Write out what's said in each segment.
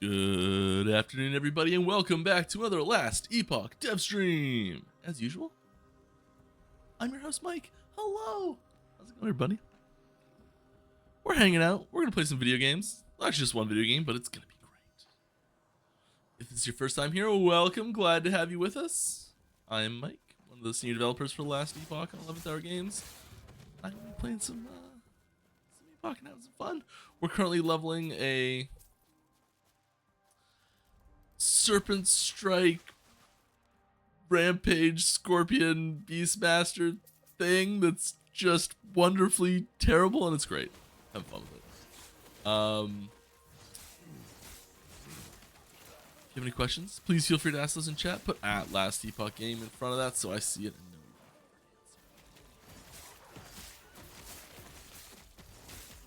Good afternoon, everybody, and welcome back to another Last Epoch dev stream. As usual, I'm your host, Mike. Hello. How's it going, everybody? We're hanging out. We're going to play some video games. Well, actually, just one video game, but it's going to be great. If this is your first time here, welcome. Glad to have you with us. I'm Mike, one of the senior developers for Last Epoch on 11th Hour Games. I'm going to be playing some Epoch and having some fun. We're currently leveling a Serpent Strike Rampage Scorpion Beastmaster thing that's just wonderfully terrible, and it's great. Have fun with it. If you have any questions, please feel free to ask those in chat. Put at Last Epoch Game in front of that so I see it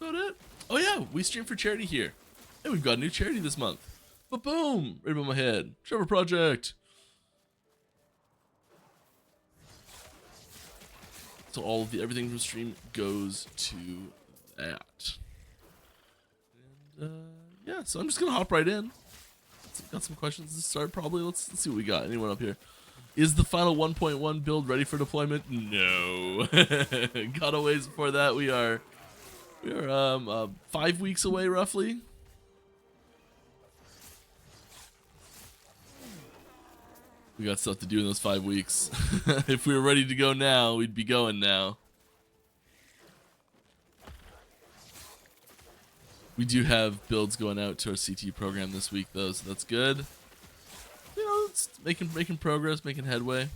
and know. About it. Oh yeah, we stream for charity here. Hey, we've got a new charity this month. But boom! Right above my head. Trevor Project. So all of everything from stream goes to that. And yeah, so I'm just gonna hop right in. Got some questions to start probably. Let's see what we got. Anyone up here? Is the final 1.1 build ready for deployment? No. Got a ways before that. We are 5 weeks away roughly. We got stuff to do in those 5 weeks. If we were ready to go now, we'd be going now. We do have builds going out to our CT program this week, though, so that's good. You know, it's making progress, making headway.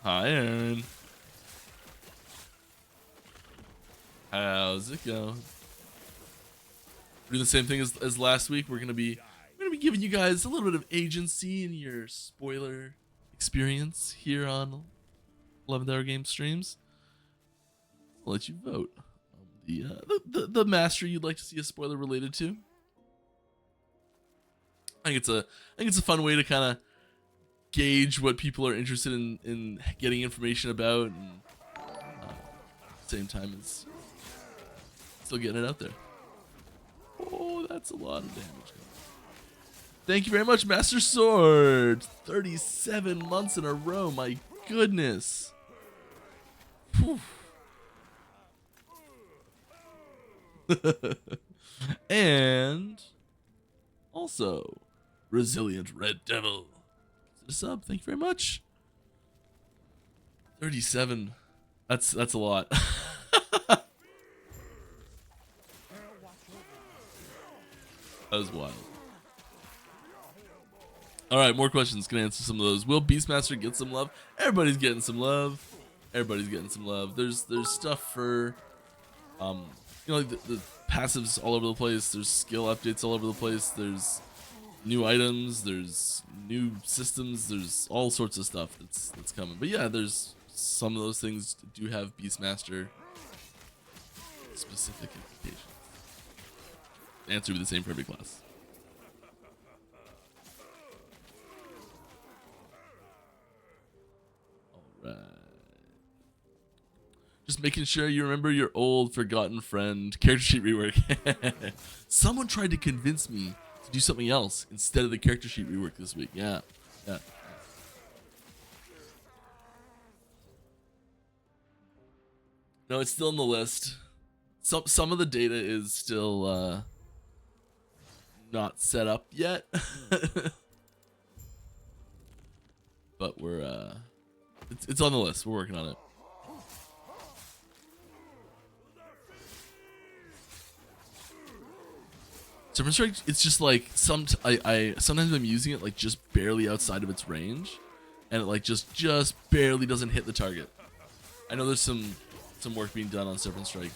Hi, Aaron. How's it going? We're doing the same thing as last week. We're gonna be giving you guys a little bit of agency in your spoiler experience here on 11th Hour Game streams. I'll let you vote on the master you'd like to see a spoiler related to. I think it's a fun way to kind of gauge what people are interested in getting information about, and at the same time as still getting it out there. Oh, that's a lot of damage. Thank you very much, Master Sword. 37 months in a row. My goodness. Whew. And also, Resilient Red Devil. Is it a sub? Thank you very much. 37. That's a lot. That was wild. Alright, more questions. Gonna answer some of those. Will Beastmaster get some love? Everybody's getting some love. Everybody's getting some love. There's stuff for you know, like the passives all over the place. There's skill updates all over the place. There's new items, there's new systems, there's all sorts of stuff that's coming. But yeah, there's some of those things do have Beastmaster specific implications. The answer would be the same for every class. Alright. Just making sure you remember your old forgotten friend character sheet rework. Someone tried to convince me to do something else instead of the character sheet rework this week. Yeah. No, it's still on the list. Some of the data is still not set up yet. But we're it's on the list. We're working on it. Serpent Strike, it's just like sometimes I'm using it like just barely outside of its range, and it like just barely doesn't hit the target. I know there's some work being done on Serpent Strike,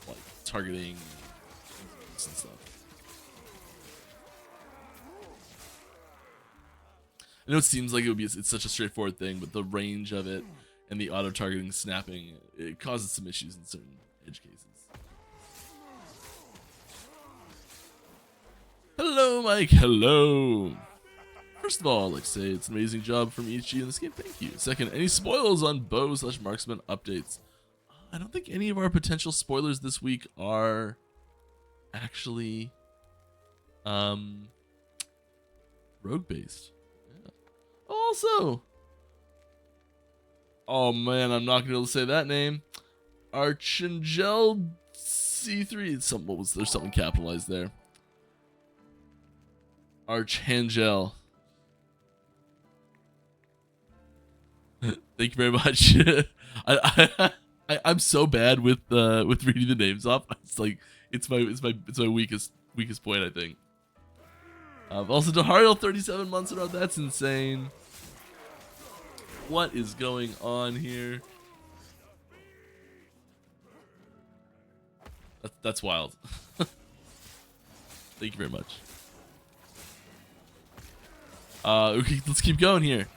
like targeting and stuff. I know it seems like it's such a straightforward thing, but the range of it and the auto targeting snapping, it causes some issues in certain edge cases. Hello, Mike. Hello. First of all, I'd like to say it's an amazing job from EHG in this game. Thank you. Second, any spoils on bow/marksman updates? I don't think any of our potential spoilers this week are actually rogue based. Yeah. Also, oh man, I'm not gonna be able to say that name. Archangel C3. There's something capitalized there. Archangel. Thank you very much. I'm so bad with reading the names off. It's like it's my weakest point, I think. Also, Dahario 37 months ago. That's insane. What is going on here? That's wild. Thank you very much. Okay, let's keep going here.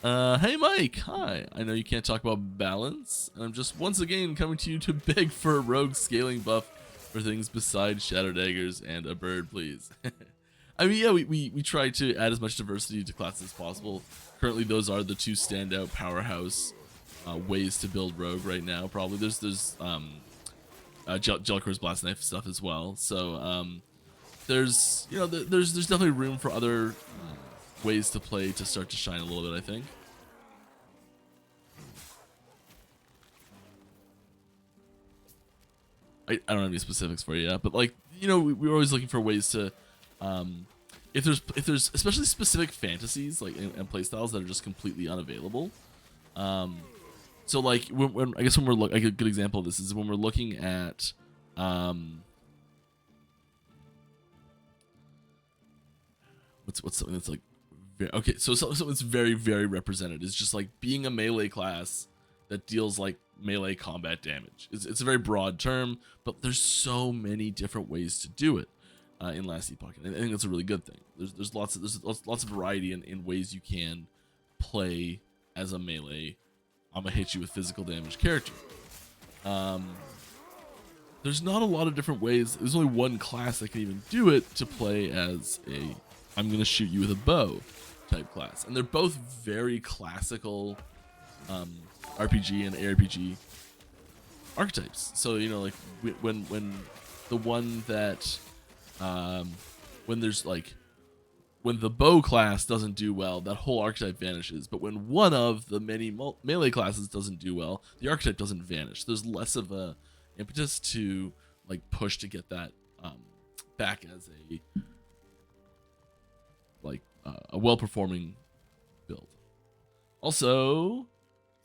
Hey Mike, hi. I know you can't talk about balance, and I'm just once again coming to you to beg for a rogue scaling buff for things besides shadow daggers and a bird, please. I mean, yeah, we try to add as much diversity to classes as possible. Currently, those are the two standout powerhouse ways to build rogue right now. Probably there's Jellicore's blast knife stuff as well. So there's there's definitely room for other ways to play to start to shine a little bit, I think. I don't have any specifics for you yet, but like, we're always looking for ways to if there's especially specific fantasies like and playstyles that are just completely unavailable. So like when I guess when we're like a good example of this is when we're looking at what's something that's like okay, so something that's very, very represented is just like being a melee class that deals like melee combat damage. It's a very broad term, but there's so many different ways to do it in Last Epoch, and I think that's a really good thing. There's lots of variety in ways you can play as a melee. I'm gonna hit you with physical damage character. There's not a lot of different ways. There's only one class that can even do it to play as a I'm gonna shoot you with a bow type class, and they're both very classical RPG and ARPG archetypes. So like when the one that when there's like when the bow class doesn't do well, that whole archetype vanishes. But when one of the many melee classes doesn't do well, the archetype doesn't vanish. There's less of a impetus to like push to get that back as a well-performing build. Also,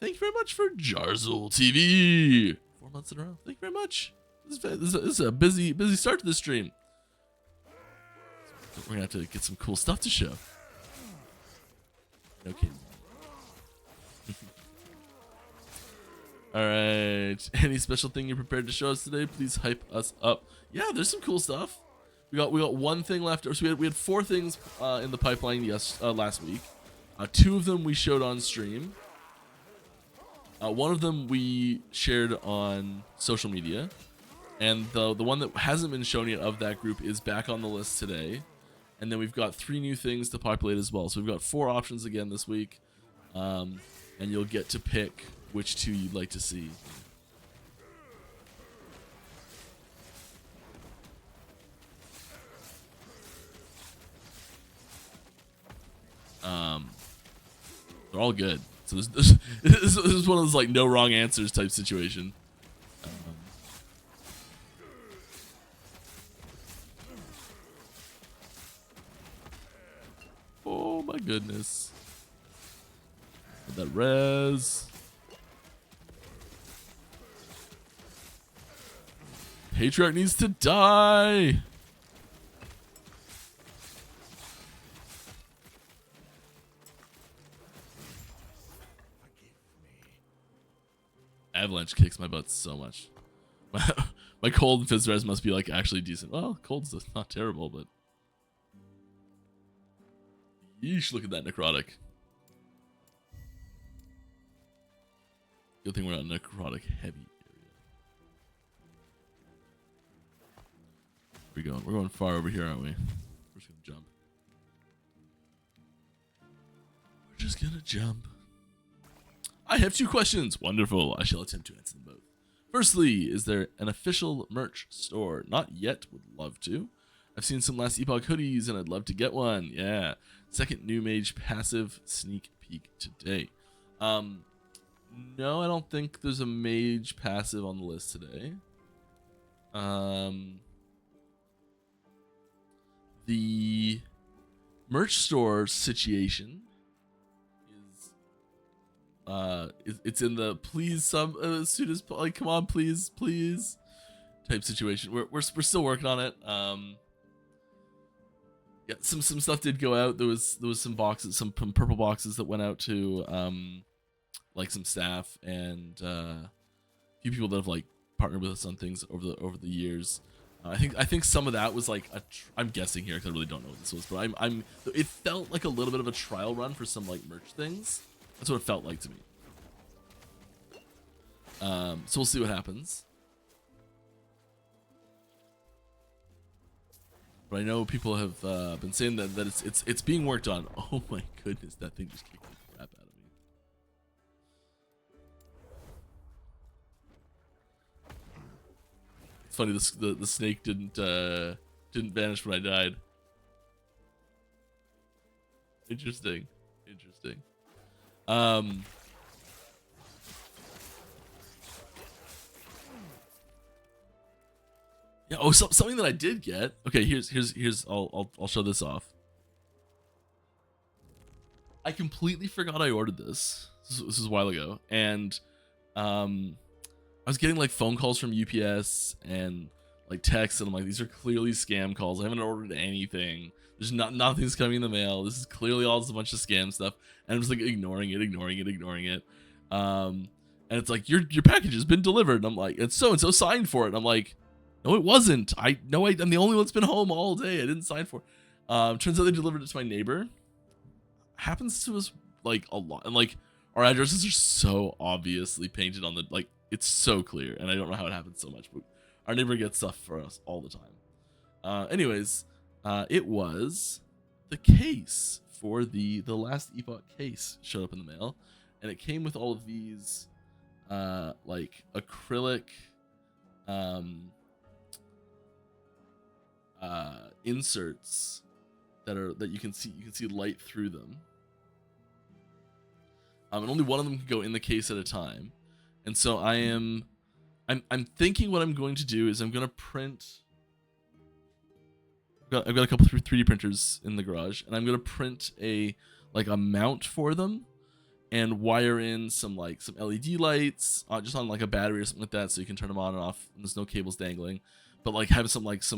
thank you very much for Jarzul TV. 4 months in a row. Thank you very much. This is a busy start to the stream. So we're gonna have to get some cool stuff to show. Okay. All right. Any special thing you're prepared to show us today? Please hype us up. Yeah, there's some cool stuff. We got one thing left. So we had 4 things in the pipeline last week. 2 of them we showed on stream. One of them we shared on social media, and the one that hasn't been shown yet of that group is back on the list today. And then we've got 3 new things to populate as well. So we've got 4 options again this week, and you'll get to pick which 2 you'd like to see. They're all good. So this is one of those like no wrong answers type situation. Oh my goodness. Get that res. Patriarch needs to die. Avalanche kicks my butt so much. My cold and fizz res must be like actually decent. Well, cold's not terrible, but yeesh, look at that necrotic. Good thing we're not necrotic heavy area. Where we going? We're going far over here, aren't we? We're just gonna jump. We're just gonna jump. I have 2 questions. Wonderful. I shall attempt to answer them both. Firstly, is there an official merch store? Not yet, would love to. I've seen some Last Epoch hoodies and I'd love to get one. Yeah. Second new mage passive sneak peek today. No, I don't think there's a mage passive on the list today. The merch store situation it's in the please some as soon as like come on please type situation. We're still working on it. Yeah, some stuff did go out. There was some boxes, some purple boxes that went out to like some staff and a few people that have like partnered with us on things over the years. I think some of that was like I'm guessing here because I really don't know what this was, but it felt like a little bit of a trial run for some like merch things. That's what it felt like to me. So we'll see what happens. But I know people have been saying that it's being worked on. Oh my goodness, that thing just kicked the crap out of me. It's funny the snake didn't vanish when I died. Interesting. Yeah. Oh, something that I did get. Okay, here's. I'll show this off. I completely forgot I ordered this. This is a while ago, and I was getting like phone calls from UPS and like texts, and I'm like, these are clearly scam calls. I haven't ordered anything. There's nothing's coming in the mail. This is clearly all just a bunch of scam stuff, and I'm just like ignoring it. And it's like your package has been delivered. And I'm like, and so signed for it. And I'm like, no, it wasn't. I'm the only one that's been home all day. I didn't sign for it. Turns out they delivered it to my neighbor. Happens to us like a lot, and like our addresses are so obviously painted on the like it's so clear, and I don't know how it happens so much, but our neighbor gets stuff for us all the time. Anyways, it was the case for the Last Epoch case showed up in the mail, and it came with all of these like acrylic inserts that you can see light through them. And only one of them can go in the case at a time. And so I'm thinking what I'm going to do is I'm going to print. I've got a couple 3D printers in the garage, and I'm going to print a mount for them and wire in some LED lights just on like a battery or something like that, so you can turn them on and off and there's no cables dangling, but like have some lights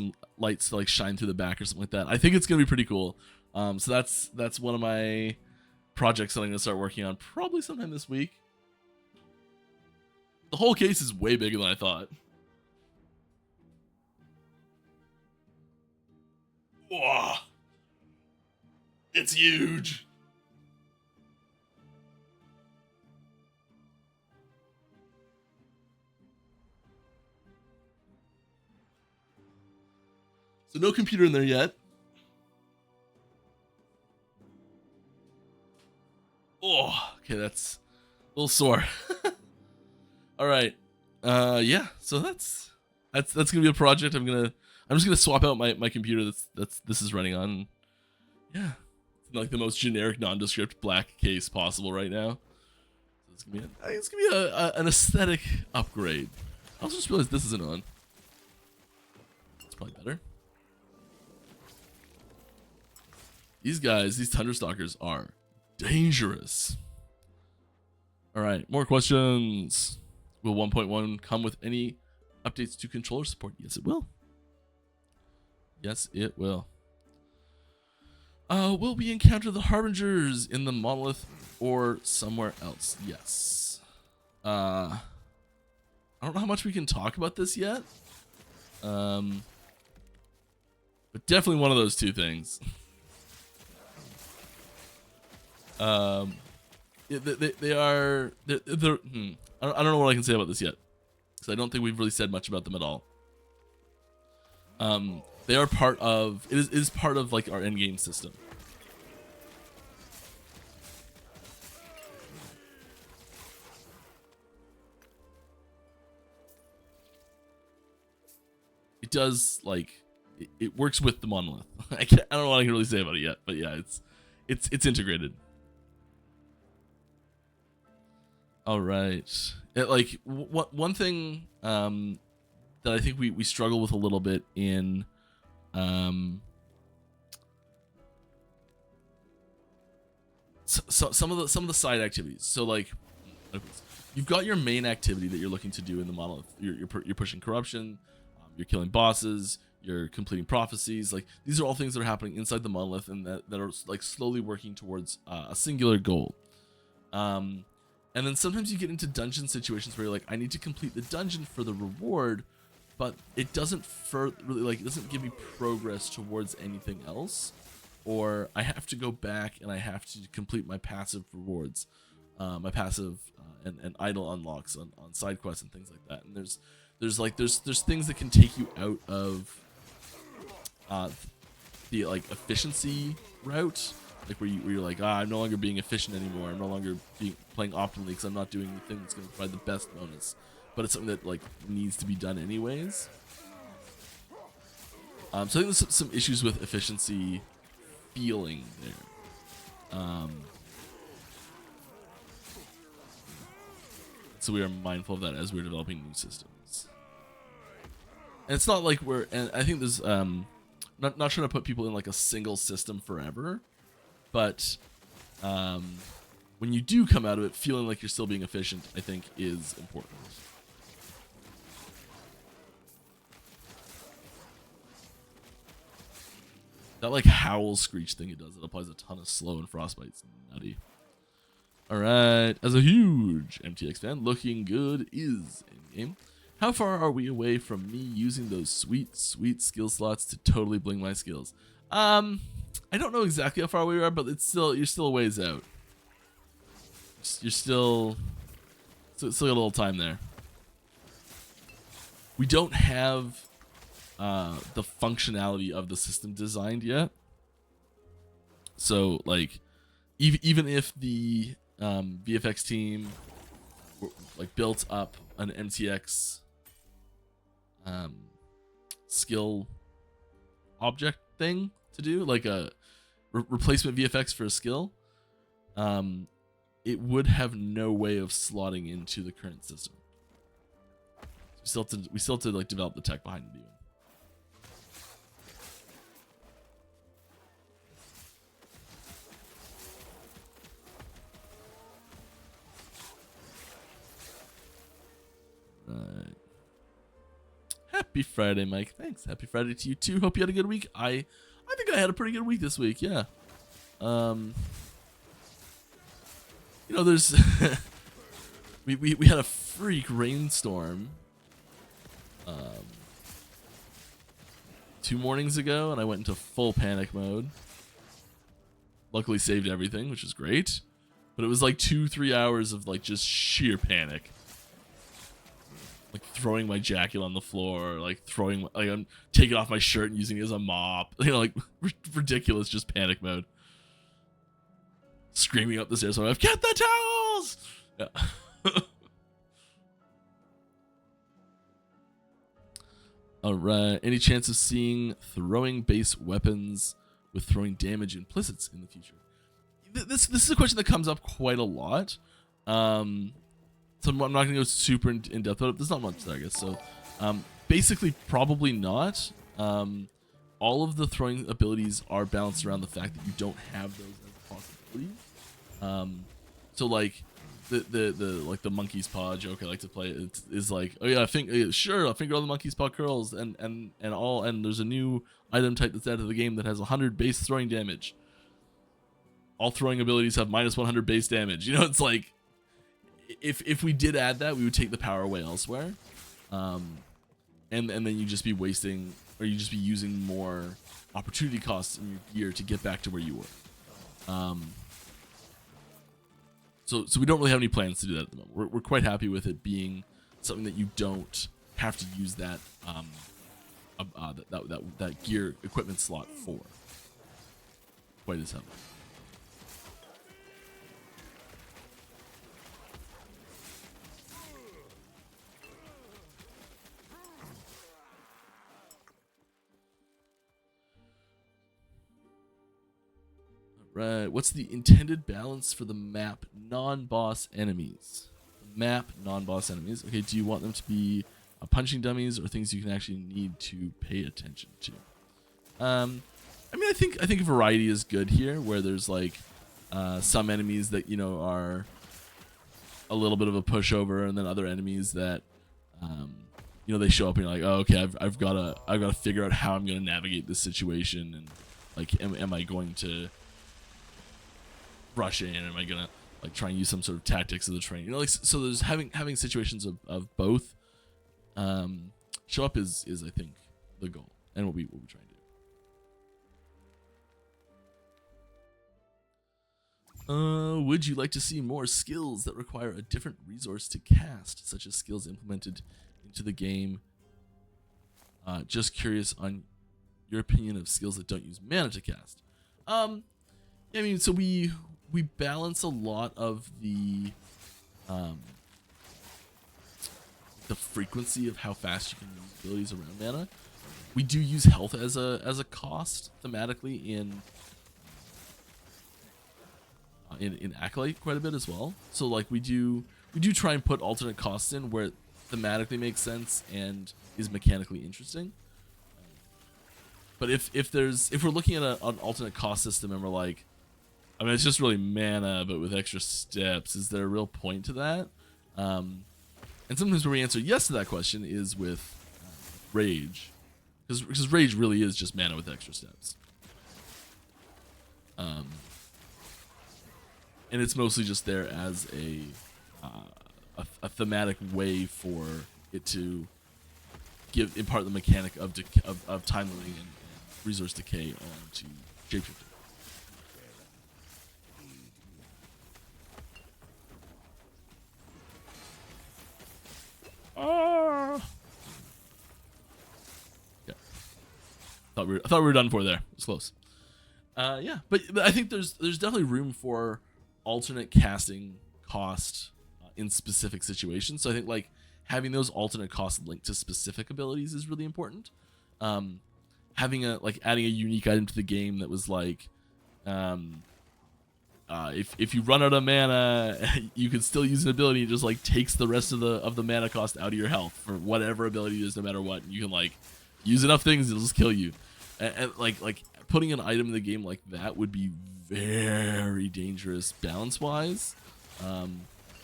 to like shine through the back or something like that. I think it's going to be pretty cool. So that's one of my projects that I'm going to start working on probably sometime this week. The whole case is way bigger than I thought. Whoa. It's huge. So no computer in there yet. Oh, okay, that's a little sore. All right. Yeah, so that's gonna be a project. I'm just gonna swap out my computer this is running on. Yeah, it's like the most generic nondescript black case possible right now. So it's gonna be an aesthetic upgrade. I also just realized this isn't on. It's probably better. These guys, these Thunderstalkers are dangerous. All right, more questions. Will 1.1 come with any updates to controller support? Yes, it will. Yes, it will. Will we encounter the Harbingers in the Monolith or somewhere else? Yes. I don't know how much we can talk about this yet. But definitely one of those two things. They're I don't know what I can say about this yet, because I don't think we've really said much about them at all. They are part of it is part of like our end game system. does like it works with the monolith. I don't know what I can really say about it yet, but yeah, it's integrated. All right. Like one thing that I think we struggle with a little bit in so some of the side activities. So like you've got your main activity that you're looking to do in the monolith. You're pushing corruption, you're killing bosses, you're completing prophecies. Like these are all things that are happening inside the monolith and that are like slowly working towards a singular goal. And then sometimes you get into dungeon situations where you're like, I need to complete the dungeon for the reward, but it doesn't really like, it doesn't give me progress towards anything else, or I have to go back and I have to complete my passive rewards, my passive and idle unlocks on side quests and things like that. And there's things that can take you out of the like efficiency route. Like where you're like, I'm no longer being efficient anymore. I'm no longer playing optimally because I'm not doing the thing that's going to provide the best bonus. But it's something that like needs to be done anyways. So I think there's some issues with efficiency feeling there. So we are mindful of that as we're developing new systems. And it's not like and I think there's not trying to put people in like a single system forever. But when you do come out of it feeling like you're still being efficient, I think is important. That like howl screech thing it does, it applies a ton of slow and frostbite. It's nutty. Alright, as a huge MTX fan, looking good is in-game. How far are we away from me using those sweet skill slots to totally bling my skills? I don't know exactly how far we are, but you're still a ways out. You're still got a little time there. We don't have the functionality of the system designed yet. So like, even if the VFX team like built up an MTX skill object thing to do, like a replacement VFX for a skill, it would have no way of slotting into the current system. So we still have to like develop the tech behind it even. Right. Happy Friday, Mike. Thanks. Happy Friday to you too. Hope you had a good week. I think I had a pretty good week this week. Yeah. You know, there's we had a freak rainstorm 2 mornings ago, and I went into full panic mode. Luckily saved everything, which is great. But it was like 2-3 hours of like just sheer panic. Like throwing my jacket on the floor, like I'm taking off my shirt and using it as a mop. You know, like ridiculous, just panic mode. Screaming up the stairs, so I've get the towels. Yeah. All right. Any chance of seeing throwing base weapons with throwing damage implicits in the future? This is a question that comes up quite a lot. So I'm not going to go super in depth, but there's not much there, I guess. So basically, probably not. All of the throwing abilities are balanced around the fact that you don't have those as possibilities. So like the monkey's paw joke I like to play is like, oh yeah, I think sure, I finger all the monkey's paw curls and there's a new item type that's added to the game that has 100 base throwing damage. All throwing abilities have minus 100 base damage. You know, it's like, if we did add that, we would take the power away elsewhere, and then you just be wasting, or you just be using more opportunity costs in your gear to get back to where you were. So we don't really have any plans to do that at the moment. We're quite happy with it being something that you don't have to use that that gear equipment slot for quite as heavily. Right. What's the intended balance for the map non-boss enemies? Map non-boss enemies. Okay, do you want them to be punching dummies or things you can actually need to pay attention to? I mean, I think variety is good here, where there's like some enemies that, you know, are a little bit of a pushover, and then other enemies that you know, they show up and you're like, oh, okay, I've got to figure out how I'm going to navigate this situation, and like, am I going to rush in? Am I going to like try and use some sort of tactics of the train? You know, like, so there's having situations of both show up is I think the goal, and what we try and do. Would you like to see more skills that require a different resource to cast, such as skills implemented into the game? Just curious on your opinion of skills that don't use mana to cast. I mean, so we balance a lot of the frequency of how fast you can use abilities around mana. We do use health as a cost thematically in Acolyte quite a bit as well. So like we do try and put alternate costs in where it thematically makes sense and is mechanically interesting. But if we're looking at an alternate cost system and we're like, I mean, it's just really mana but with extra steps, is there a real point to that? And sometimes where we answer yes to that question is with Rage, because Rage really is just mana with extra steps. And it's mostly just there as a thematic way for it to impart the mechanic of time limiting and resource decay onto shapeshifter. Yeah. I thought we were done for there. It's close. Yeah, but I think there's definitely room for alternate casting cost in specific situations. So I think like having those alternate costs linked to specific abilities is really important. Having adding a unique item to the game that was like, if you run out of mana, you can still use an ability. It just like takes the rest of the mana cost out of your health for whatever ability it is, no matter what. And you can like use enough things, it'll just kill you. And like putting an item in the game like that would be very dangerous balance wise.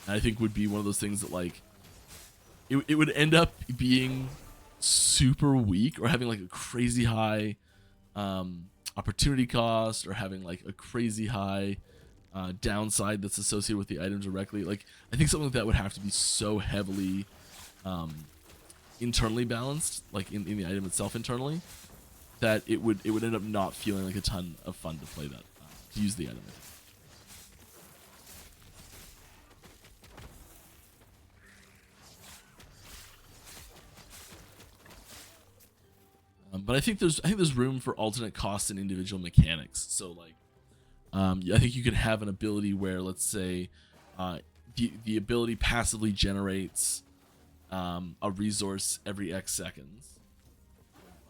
I think would be one of those things that like it would end up being super weak, or having like a crazy high opportunity cost, or having like a crazy high downside that's associated with the item directly. Like I think something like that would have to be so heavily internally balanced, like in the item itself internally, that it would end up not feeling like a ton of fun to play that, to use the item. But I think there's room for alternate costs and individual mechanics. So like, I think you could have an ability where, let's say, the ability passively generates a resource every X seconds.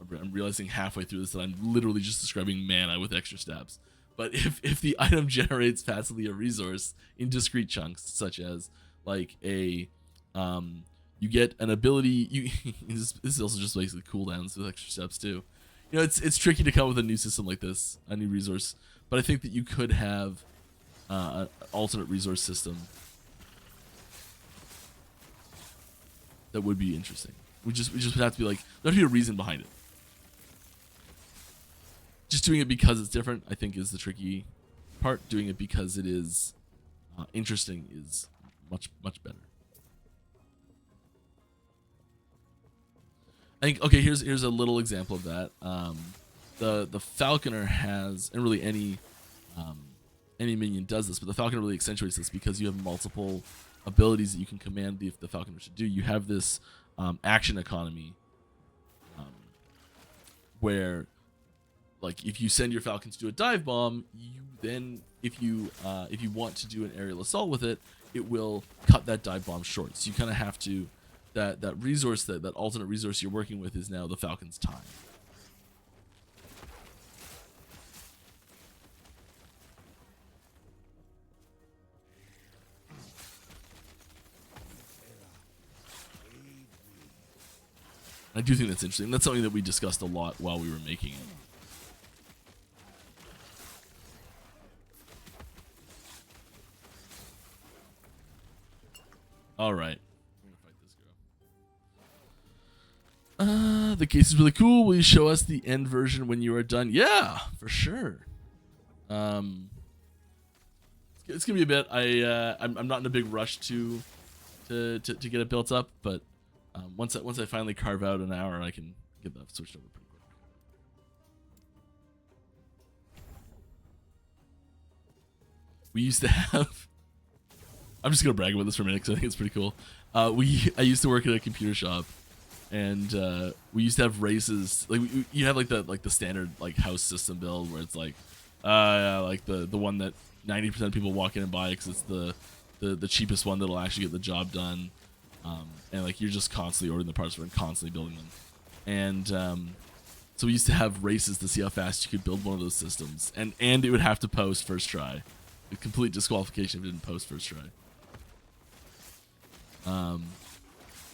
I'm realizing halfway through this that I'm literally just describing mana with extra steps. But if the item generates passively a resource in discrete chunks, such as like a you get an ability, this is also just basically cooldowns with extra steps too. You know, it's tricky to come up with a new system like this, a new resource, but I think that you could have an alternate resource system that would be interesting. We just would have to be like, there'd be a reason behind it. Just doing it because it's different, I think, is the tricky part. Doing it because it is interesting is much better. I think, okay, here's a little example of that. The Falconer has, and really any minion does this, but the Falconer really accentuates this because you have multiple abilities that you can command the Falconer to do. You have this action economy where, like, if you send your Falcon to do a dive bomb, you then, if you want to do an aerial assault with it, it will cut that dive bomb short. So you kind of have to, that resource, that alternate resource you're working with is now the Falcon's time. I do think that's interesting. That's something that we discussed a lot while we were making it. All right. I'm gonna fight this girl. The case is really cool. Will you show us the end version when you are done? Yeah, for sure. It's gonna be a bit. I'm not in a big rush to get it built up, but once I finally carve out an hour, I can get that switched over pretty quick. We used to have. I'm just gonna brag about this for a minute because I think it's pretty cool. I used to work at a computer shop, and we used to have races. Like you have like the standard like house system build where it's like the one that 90% of people walk in and buy because it's the cheapest one that'll actually get the job done. And like you're just constantly ordering the parts for and constantly building them. And so we used to have races to see how fast you could build one of those systems, and it would have to post first try. A complete disqualification if it didn't post first try.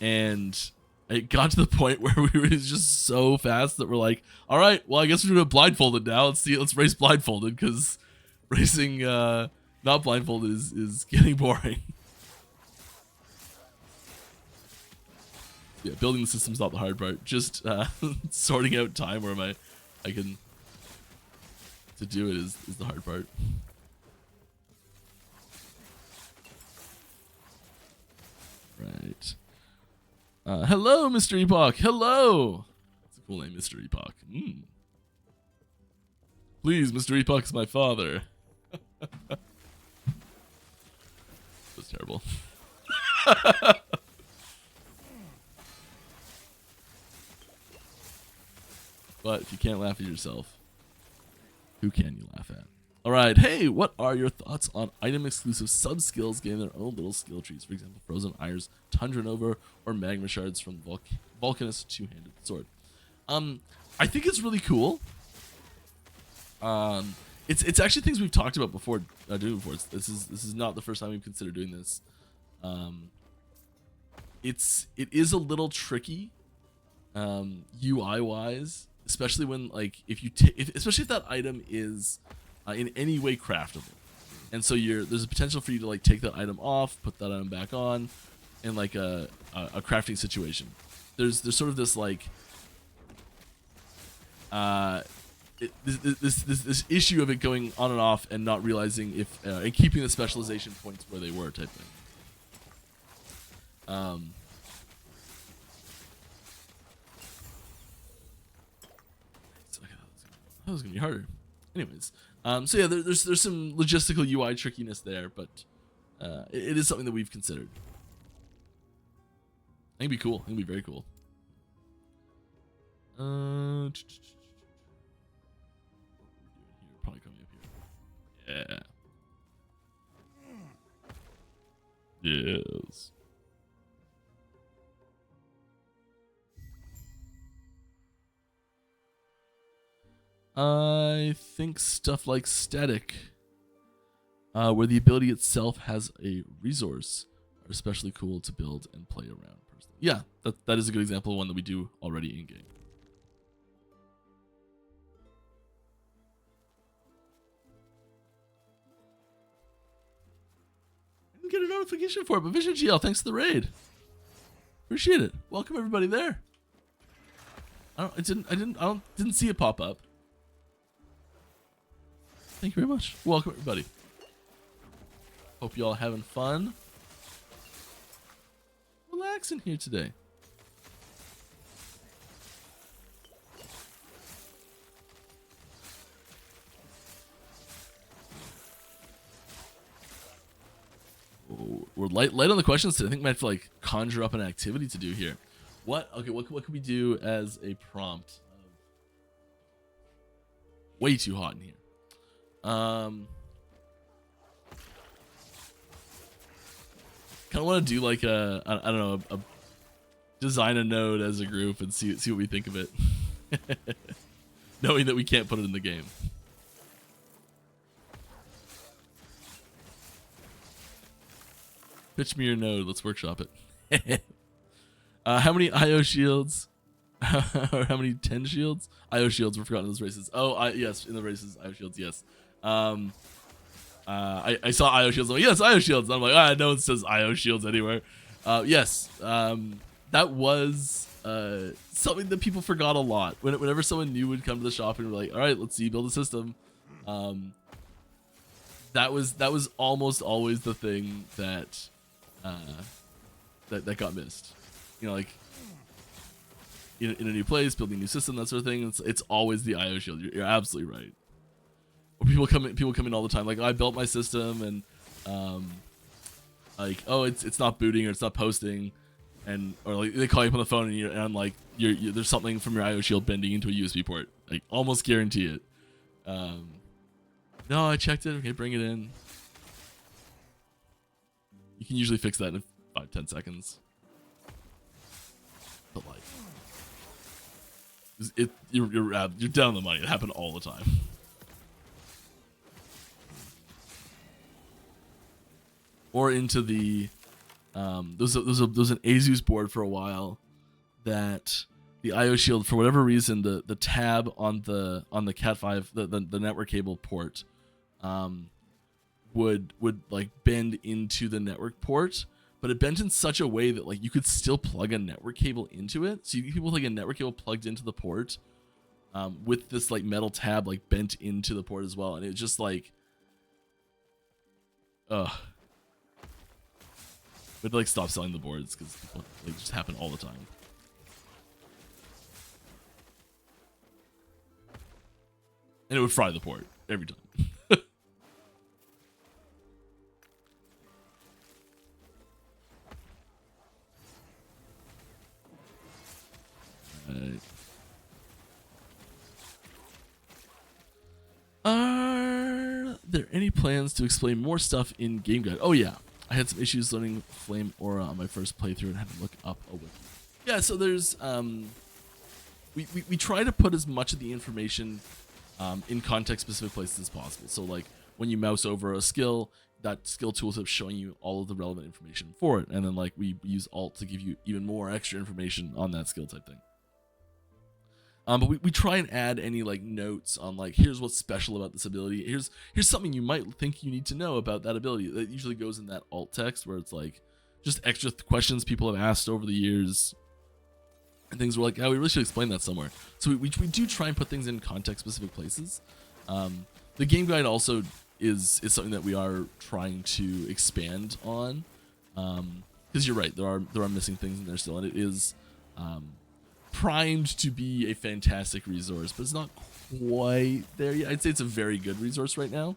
And it got to the point where we were just so fast that we're like, all right, well, I guess we're doing it blindfolded now. Let's race blindfolded because racing not blindfolded is getting boring. Yeah, building the system's not the hard part. Just sorting out time where I can to do it is the hard part. Right. Hello, Mr. Epoch. Hello. That's a cool name, Mr. Epoch. Please, Mr. Epoch is my father. That's terrible. But if you can't laugh at yourself, who can you laugh at? All right. Hey, what are your thoughts on item-exclusive sub-skills getting their own little skill trees? For example, Frozen Iron's Tundra Nova or Magma Shards from Vulcanus Two-Handed Sword. I think it's really cool. It's actually things we've talked about before. This is not the first time we've considered doing this. It is a little tricky, UI wise, especially when like especially if that item is in any way craftable, and so there's a potential for you to like take that item off, put that item back on, in like a crafting situation. There's sort of this like this issue of it going on and off and not realizing if and keeping the specialization points where they were type thing. That was gonna be harder. Anyways, so yeah, there's some logistical UI trickiness there, but it is something that we've considered. I think it'd be cool. I think it'd be very cool. Probably coming up here. Yeah. Yes. I think stuff like static, where the ability itself has a resource, are especially cool to build and play around personally. Yeah, that is a good example of one that we do already in game. I didn't get a notification for it, but Vision GL, thanks for the raid. Appreciate it. Welcome everybody there. I didn't see it pop up. Thank you very much. Welcome everybody. Hope you all having fun. Relaxing here today. Oh, we're light on the questions today. I think we might have to like conjure up an activity to do here. What could we do as a prompt? Way too hot in here. Kind of want to do like I don't know, a design a node as a group and see what we think of it, knowing that we can't put it in the game. Pitch me your node. Let's workshop it. How many IO shields Or how many 10 shields? IO shields were forgotten in those races. Oh, yes, in the races, IO shields, yes. I saw IO shields. I'm like, yes, IO shields. I'm like, no one says IO shields anywhere. Yes, that was something that people forgot a lot. Whenever someone new would come to the shop and we're like, all right, let's see you build a system. That was almost always the thing that that got missed. You know, like in a new place, building a new system, that sort of thing. It's always the IO shield. You're absolutely right. Or people come in all the time. Like, I built my system and like, oh, it's not booting or it's not posting, and or like they call you up on the phone and I'm like, there's something from your IO shield bending into a USB port. Like, almost guarantee it. No, I checked it. Okay, bring it in. You can usually fix that in 5-10 seconds. But like, you're down on the money. It happened all the time. Or into the there's an Asus board for a while that the IO shield, for whatever reason, the tab on the Cat5 the network cable port would like bend into the network port, but it bent in such a way that like you could still plug a network cable into it. So you get people like a network cable plugged into the port with this like metal tab like bent into the port as well, and it just like we'd like stop selling the boards because they just happen all the time. And it would fry the port every time. Right. Are there any plans to explain more stuff in Game Guide? Oh yeah, I had some issues learning Flame Aura on my first playthrough and had to look up a wiki. Yeah, so there's we try to put as much of the information in context-specific places as possible. So like when you mouse over a skill, that skill tooltip showing you all of the relevant information for it, and then like we use Alt to give you even more extra information on that skill type thing. But we try and add any like notes on like, here's what's special about this ability. Here's something you might think you need to know about that ability. That usually goes in that alt text where it's like just extra questions people have asked over the years. And things were like, oh, we really should explain that somewhere. So we do try and put things in context specific places. The game guide also is something that we are trying to expand on. Because you're right, there are missing things in there still, and it is primed to be a fantastic resource, but it's not quite there yet. I'd say it's a very good resource right now,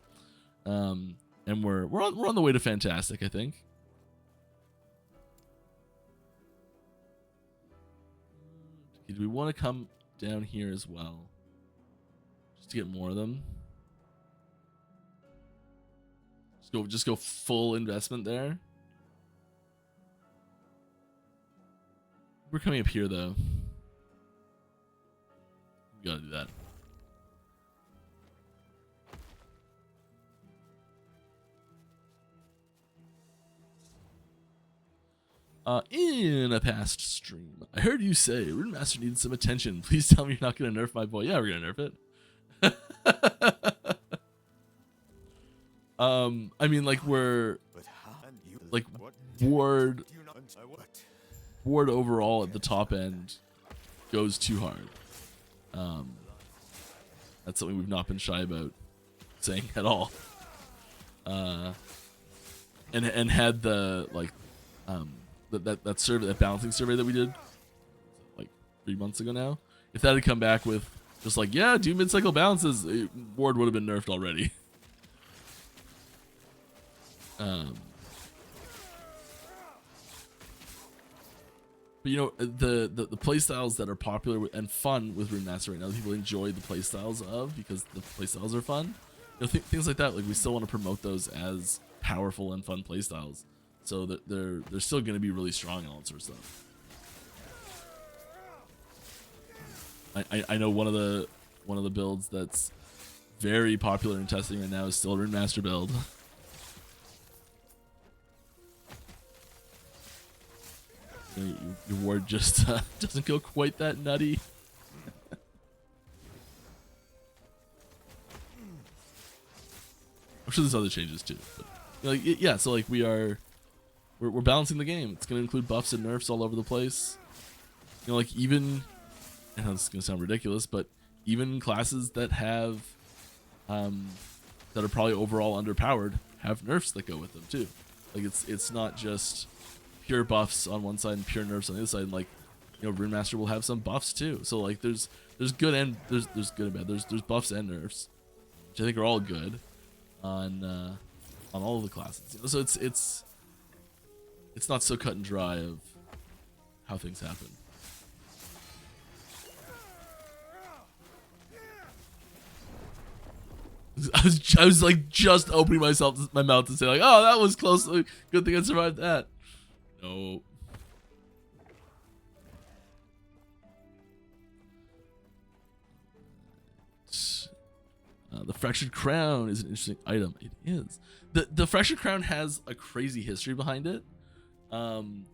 and we're on the way to fantastic, I think. Okay, do we want to come down here as well, just to get more of them? Just go full investment there. We're coming up here though. We gotta do that. In a past stream, I heard you say Rune Master needs some attention. Please tell me you're not gonna nerf my boy. Yeah, we're gonna nerf it. I mean, like we're like ward overall at the top end goes too hard. That's something we've not been shy about saying at all. And had the like that survey, that balancing survey that we did like 3 months ago now, if that had come back with just like, yeah, do mid-cycle balances, ward would have been nerfed already. But you know, the playstyles that are popular and fun with Rune Master right now, people enjoy the playstyles of because the playstyles are fun. You know, things like that. Like we still want to promote those as powerful and fun playstyles, so that they're still going to be really strong and all that sort of stuff. I know one of the builds that's very popular in testing right now is still a Rune Master build. you know, your ward just doesn't go quite that nutty. I'm sure there's other changes too, but like yeah, so like we're balancing the game. It's gonna include buffs and nerfs all over the place. You know, like even, and this is gonna sound ridiculous, but even classes that have that are probably overall underpowered have nerfs that go with them too. Like it's not just pure buffs on one side and pure nerfs on the other side. And like, you know, Rune Master will have some buffs too. So like there's good and there's good and bad. There's buffs and nerfs, which I think are all good on all of the classes. You know, so it's not so cut and dry of how things happen. I was like just opening my mouth to say like, oh, that was close. Good thing I survived that. No. The fractured crown is an interesting item. It is. The fractured crown has a crazy history behind it. We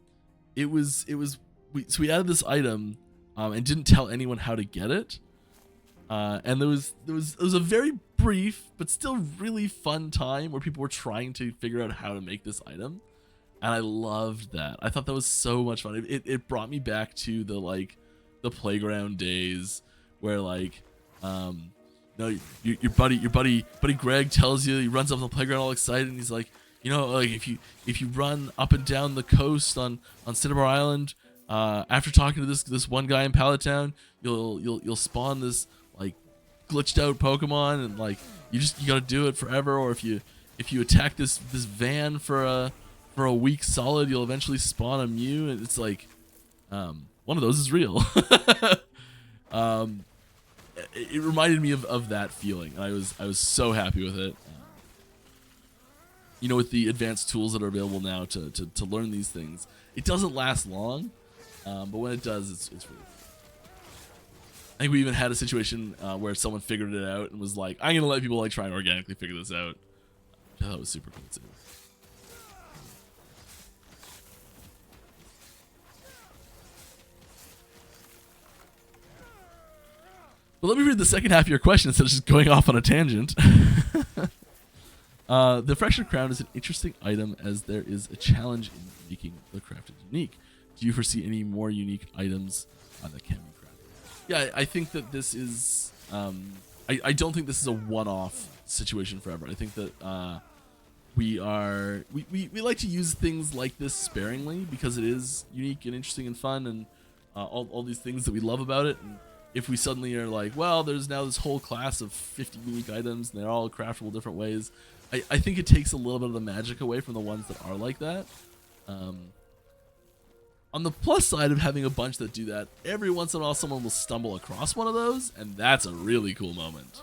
added this item and didn't tell anyone how to get it. And there was a very brief but still really fun time where people were trying to figure out how to make this item, and I loved that. I thought that was so much fun. It brought me back to the playground days where like your buddy Greg tells you, he runs up the playground all excited and he's like, you know, like if you run up and down the coast on Cinnabar Island, after talking to this one guy in Pallet Town, you'll spawn this like glitched out Pokemon, and like you gotta do it forever. Or if you attack this van for a week solid, you'll eventually spawn a Mew. And it's like one of those is real. It reminded me of that feeling, and I was so happy with it. You know, with the advanced tools that are available now to learn these things, it doesn't last long, but when it does, it's really cool. I think we even had a situation where someone figured it out and was like, I'm gonna let people like try and organically figure this out. I thought it was super cool too. But let me read the second half of your question instead of just going off on a tangent. The Fractured Crown is an interesting item as there is a challenge in making the crafted unique. Do you foresee any more unique items that can be crafted? Yeah, I think that this is... I don't think this is a one-off situation forever. I think that we like to use things like this sparingly because it is unique and interesting and fun, and all these things that we love about it. And if we suddenly are like, well, there's now this whole class of 50 unique items and they're all craftable different ways, I think it takes a little bit of the magic away from the ones that are like that. On the plus side of having a bunch that do that, every once in a while someone will stumble across one of those, and that's a really cool moment.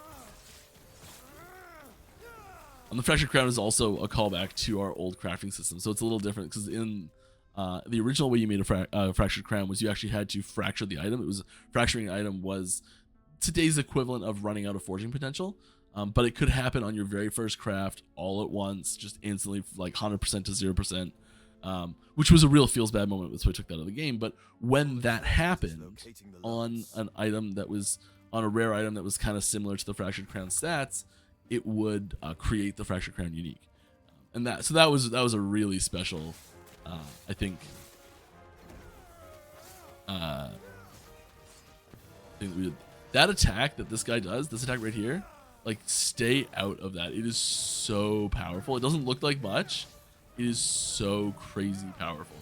The Fractured Crown is also a callback to our old crafting system, so it's a little different because in the original way you made a Fractured Crown was you actually had to fracture the item. It was fracturing an item was today's equivalent of running out of forging potential, but it could happen on your very first craft all at once, just instantly, like 100% to 0%. Which was a real feels bad moment, so I took that out of the game. But when that happened on an item that was on a rare item that was kind of similar to the Fractured Crown stats, it would create the Fractured Crown unique, and that was a really special, I think. Thing that we did. That attack that this guy does, this attack right here, like stay out of that. It is so powerful. It doesn't look like much. It is so crazy powerful.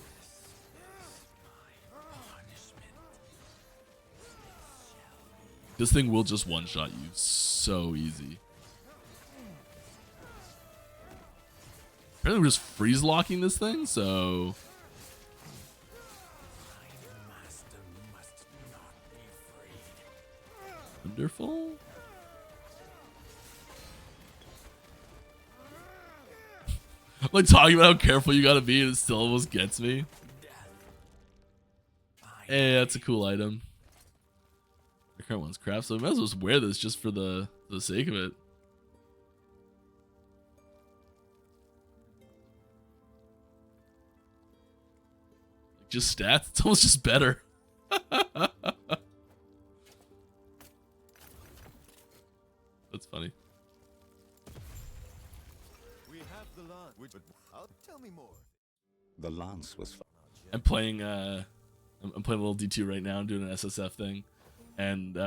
This thing will just one-shot you so easy. Apparently we're just freeze-locking this thing, so... Wonderful. I'm like talking about how careful you gotta be, and it still almost gets me. Hey, that's a cool item. The current one's craft, so we might as well just wear this just for the sake of it. just stats. It's almost just better. That's funny. We have the lance. Tell me more. The lance was fun. I'm playing I'm playing a little D2 right now. I'm doing an SSF thing, and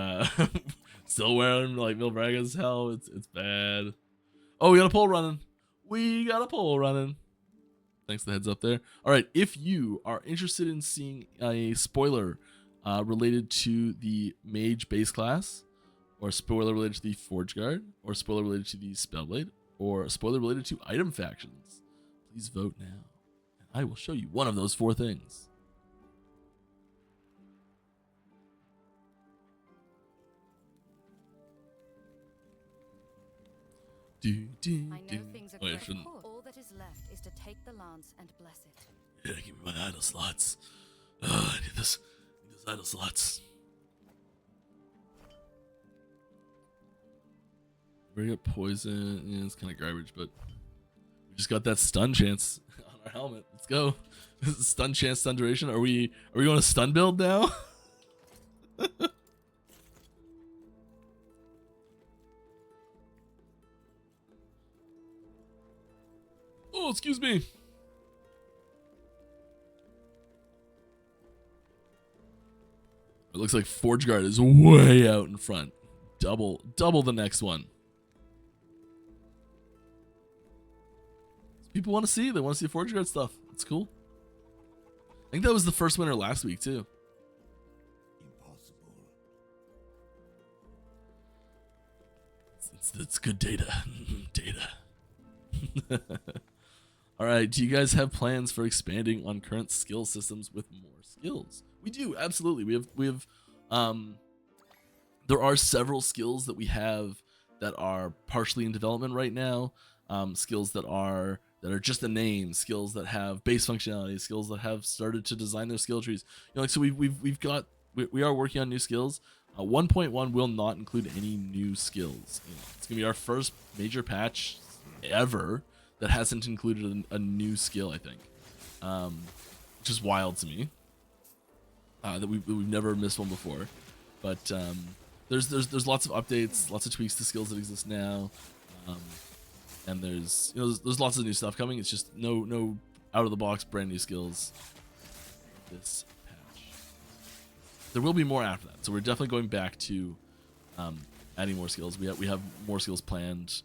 still wearing like Mil Braga's hell. It's bad. Oh, we got a poll running. Thanks for the heads up there. All right, if you are interested in seeing a spoiler related to the mage base class, or a spoiler related to the Forge Guard, or a spoiler related to the Spellblade, or a spoiler related to item factions, please vote now, and I will show you one of those 4 things. I know things are I great. All that is left is to take the lance and bless it. Yeah, give me my idle slots. I need this. I need those idle slots. We got poison. Yeah, it's kind of garbage, but we just got that stun chance on our helmet. Let's go. Stun chance, stun duration. Are we going to stun build now? Oh, excuse me. It looks like Forge Guard is way out in front. Double the next one. People want to see. They want to see Forge Guard stuff. It's cool. I think that was the first winner last week too. Impossible. It's good data. Data. All right. Do you guys have plans for expanding on current skill systems with more skills? We do, absolutely. We have there are several skills that we have that are partially in development right now. Skills that are just a name, skills that have base functionality, skills that have started to design their skill trees. You know, like so we are working on new skills. 1.1 will not include any new skills. You know, it's gonna be our first major patch ever that hasn't included a new skill, I think, which is wild to me. That we've never missed one before, but there's lots of updates, lots of tweaks to skills that exist now, and there's lots of new stuff coming. It's just no out of the box brand new skills this patch. There will be more after that, so we're definitely going back to adding more skills. We have more skills planned.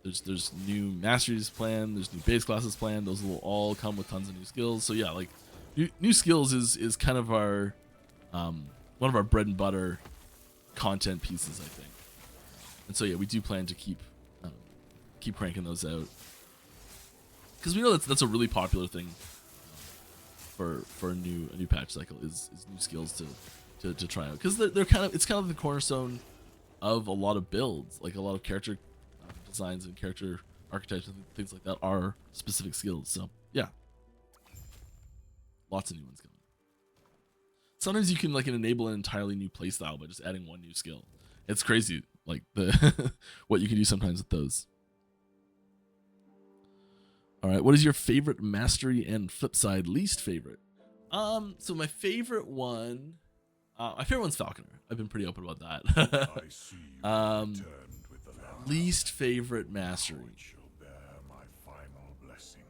There's new masteries planned. There's new base classes planned. Those will all come with tons of new skills. So yeah, like new skills is kind of our one of our bread and butter content pieces, I think. And so yeah, we do plan to keep cranking those out because we know that's a really popular thing for a new patch cycle is new skills to try out, because they're kind of the cornerstone of a lot of builds, like a lot of character designs and character archetypes and things like that are specific skills. So yeah, lots of new ones coming. Sometimes you can like enable an entirely new playstyle by just adding one new skill. It's crazy, like the what you can do sometimes with those. All right, what is your favorite mastery and flip side least favorite? So my favorite one's Falconer. I've been pretty open about that. I see you returned with the lance. Least favorite mastery. It shall bear my final blessing.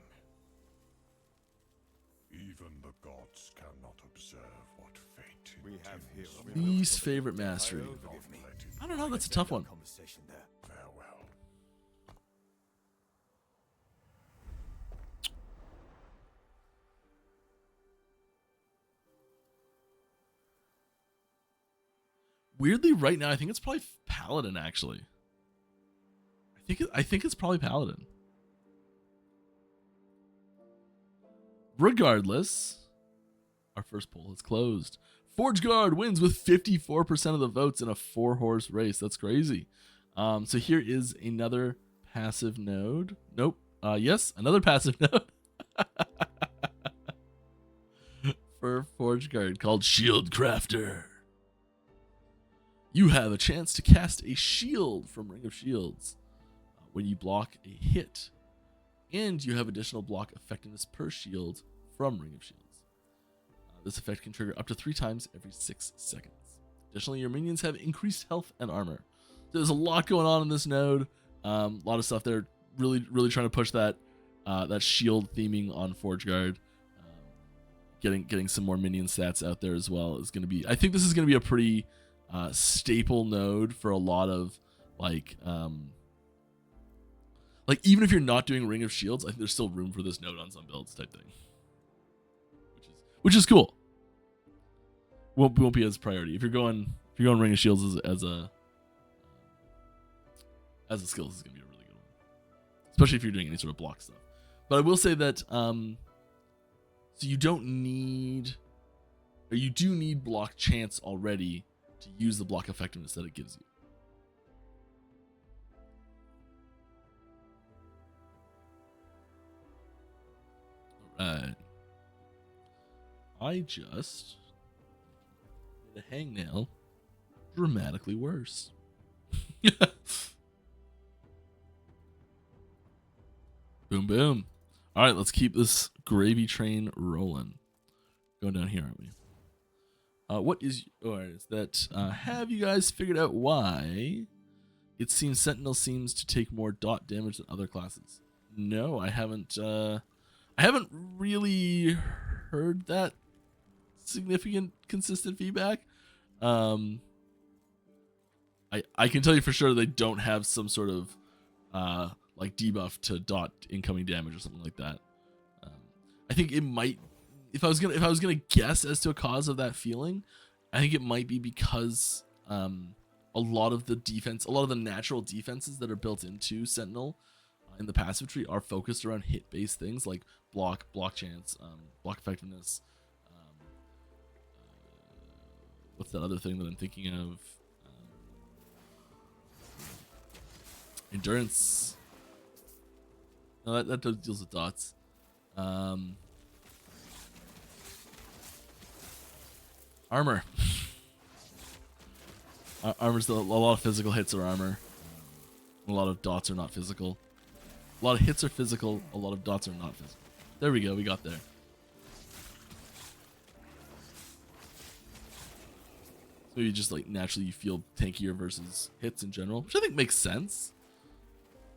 Even the gods cannot observe what fate We have here. Least favorite mastery. Forgive me. I don't know. That's a tough one. Conversation there. Farewell. Weirdly, right now, I think it's probably Paladin. Actually, I think it's probably Paladin. Regardless, our first poll is closed. Forge Guard wins with 54% of the votes in a 4-horse race. That's crazy. So here is another passive node. Nope. Yes, another passive node for Forge Guard called Shield Crafter. You have a chance to cast a shield from Ring of Shields when you block a hit, and you have additional block effectiveness per shield from Ring of Shields. This effect can trigger up to 3 times every 6 seconds. Additionally, your minions have increased health and armor. So there's a lot going on in this node. A lot of stuff there. Really trying to push that that shield theming on Forge Guard. Getting some more minion stats out there as well is going to be. I think this is going to be a pretty staple node for a lot of like even if you're not doing Ring of Shields, I think there's still room for this node on some builds type thing, which is cool. Won't be as priority if you're going Ring of Shields as a skill. This is gonna be a really good one, especially if you're doing any sort of block stuff. But I will say that so you don't need, or you do need block chance already to use the block effectiveness that it gives you. Alright. I just made a hangnail dramatically worse. Boom, boom. All right, let's keep this gravy train rolling. Going down here, aren't we? What is... Alright, is that... have you guys figured out why it seems Sentinel seems to take more dot damage than other classes? No, I haven't really heard that significant, consistent feedback. I can tell you for sure they don't have some sort of like debuff to dot incoming damage or something like that. I think it might, if I was gonna guess as to a cause of that feeling, I think it might be because a lot of the natural defenses that are built into Sentinel in the passive tree are focused around hit-based things like block chance, block effectiveness. What's that other thing that I'm thinking of? Endurance. No, that deals with dots. Armor. Armor's a lot of physical hits are armor. A lot of dots are not physical. A lot of hits are physical. A lot of dots are not physical. There we go. We got there. So you just like naturally you feel tankier versus hits in general, which I think makes sense.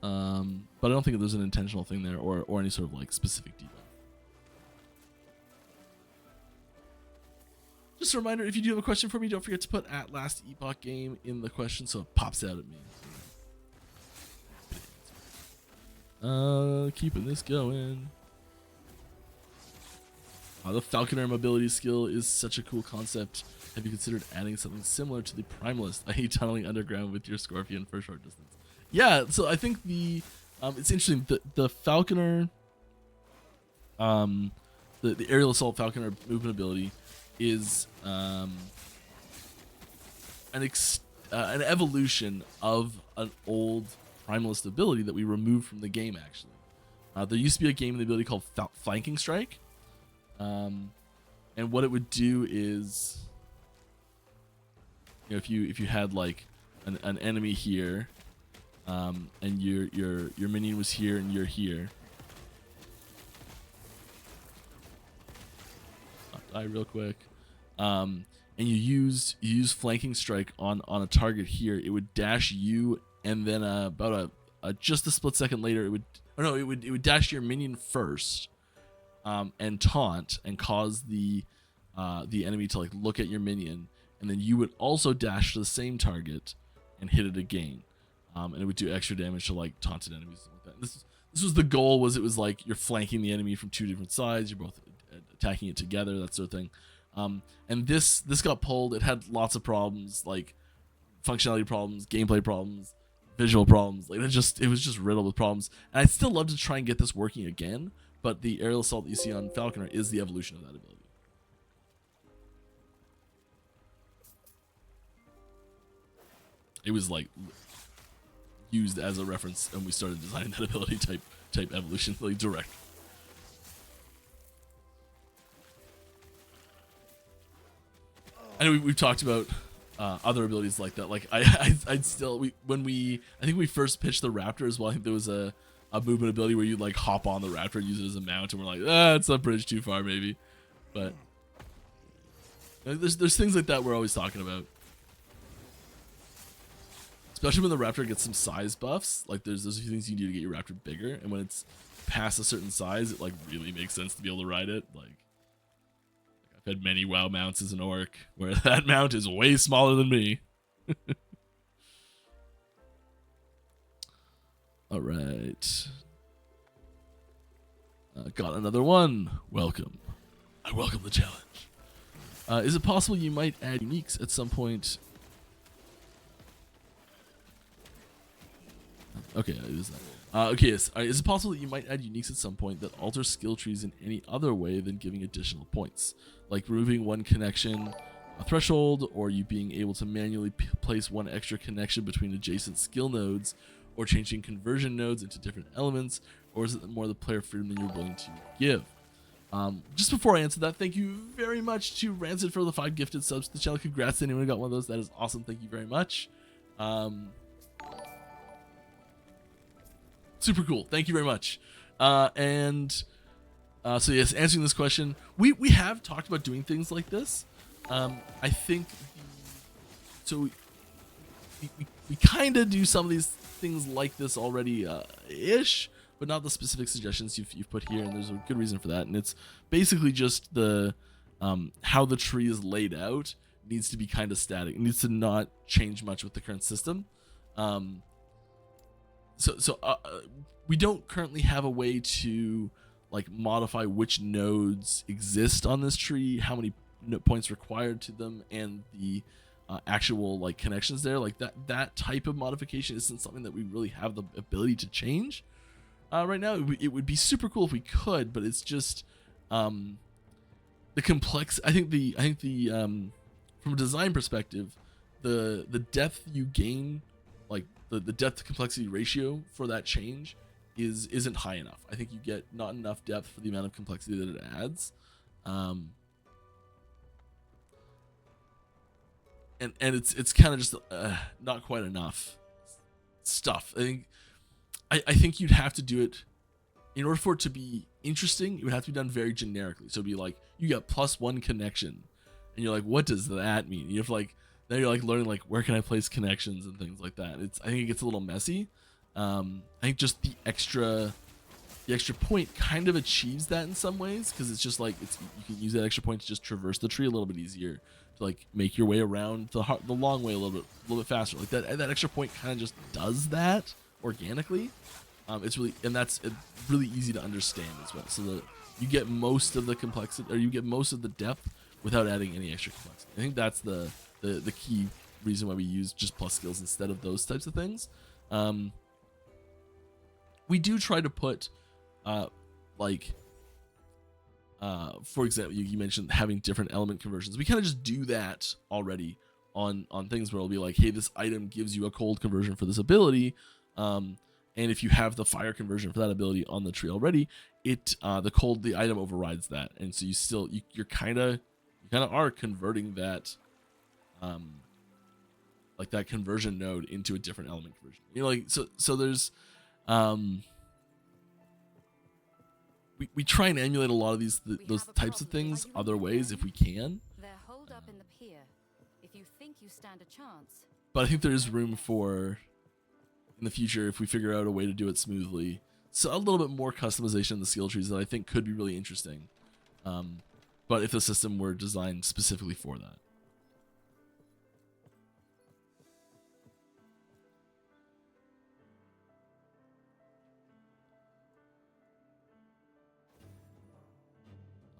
But I don't think there's an intentional thing there or any sort of like specific debuff. Just a reminder, if you do have a question for me, don't forget to put at Last Epoch Game in the question so it pops out at me. Keeping this going. The Falconer mobility skill is such a cool concept. Have you considered adding something similar to the Primalist, i.e. tunneling underground with your Scorpion for a short distance? Yeah, so I think the it's interesting. The Falconer, the aerial assault Falconer movement ability is an evolution of an old Primalist ability that we removed from the game. Actually, there used to be a game in the ability called Flanking Strike, and what it would do is, you know, if you had like an enemy here, and your minion was here and you're here. I'll die real quick. And you use Flanking Strike on a target here. It would dash you, and then about just a split second later, it would dash your minion first, and taunt and cause the enemy to like look at your minion, and then you would also dash to the same target and hit it again. And it would do extra damage to like taunted enemies like that. This was the goal. It was like you're flanking the enemy from two different sides. You're both attacking it together, that sort of thing. And this got pulled. It had lots of problems, like functionality problems, gameplay problems, visual problems. Like it was just riddled with problems. And I'd still love to try and get this working again. But the aerial assault that you see on Falconer is the evolution of that ability. It was like used as a reference, and we started designing that ability type evolution, like direct. I know we've talked about other abilities like that. Like I'd still I think we first pitched the Raptor as well. I think there was a a movement ability where you like hop on the raptor and use it as a mount, and we're like, it's a bridge too far maybe. But there's things like that we're always talking about. Especially when the raptor gets some size buffs. Like there's a few things you do to get your raptor bigger, and when it's past a certain size, it like really makes sense to be able to ride it. Like I've had many WoW mounts as an orc where that mount is way smaller than me. All right. Got another one. Welcome. I welcome the challenge. Is it possible you might add uniques at some point? Okay, it is that. Okay, yes. Is it possible that you might add uniques at some point that alter skill trees in any other way than giving additional points? Like removing one connection threshold, or you being able to manually place one extra connection between adjacent skill nodes, or changing conversion nodes into different elements, or is it more the player freedom than you're willing to give? Just before I answer that, thank you very much to Rancid for the 5 gifted subs to the channel. Congrats to anyone who got one of those. That is awesome. Thank you very much. Super cool. Thank you very much. So yes, answering this question, we have talked about doing things like this. I think we kind of do some of these things like this already ish, but not the specific suggestions you've put here, and there's a good reason for that. And it's basically just the how the tree is laid out needs to be kind of static. It needs to not change much with the current system. We don't currently have a way to like modify which nodes exist on this tree, how many points required to them, and the actual like connections there. Like that type of modification isn't something that we really have the ability to change right now. It would be super cool if we could, but it's just the complex. I think the from a design perspective, the depth you gain, like the depth to complexity ratio for that change isn't high enough. I think you get not enough depth for the amount of complexity that it adds. And it's kind of just not quite enough stuff. I think you'd have to do it in order for it to be interesting. It would have to be done very generically. So it'd be like you got +1 connection, and you're like, what does that mean? You have to like now you're like learning like where can I place connections and things like that. I think it gets a little messy. I think just the extra point kind of achieves that in some ways, because it's just like you can use that extra point to just traverse the tree a little bit easier, to like make your way around the long way a little bit faster. Like that extra point kind of just does that organically. It's really easy to understand as well, so that you get most of the complexity, or you get most of the depth without adding any extra complexity. I think that's the key reason why we use just plus skills instead of those types of things. We do try to put for example, you mentioned having different element conversions. We kind of just do that already on things where it'll be like, hey, this item gives you a cold conversion for this ability, and if you have the fire conversion for that ability on the tree already, the item overrides that, and so you kind of are converting that like that conversion node into a different element conversion. You know, like so there's we try and emulate a lot of those types of things other ways if we can. They're holed up in the pier. If you think you stand a chance. But I think there is room for, in the future, if we figure out a way to do it smoothly, so a little bit more customization in the skill trees that I think could be really interesting. But if the system were designed specifically for that.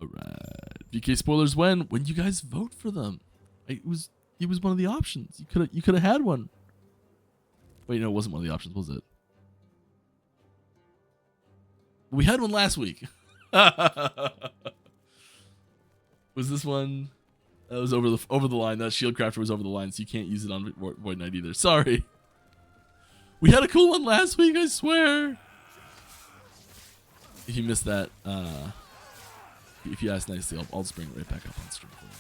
Alright. VK spoilers when you guys vote for them. It was one of the options. You could have had one. Wait, no, it wasn't one of the options, was it? We had one last week. Was this one? That was over the line. That shield crafter was over the line, so you can't use it on Void Knight either. Sorry. We had a cool one last week, I swear. If you missed that, if you ask nicely, I'll just bring it right back up on stream for you.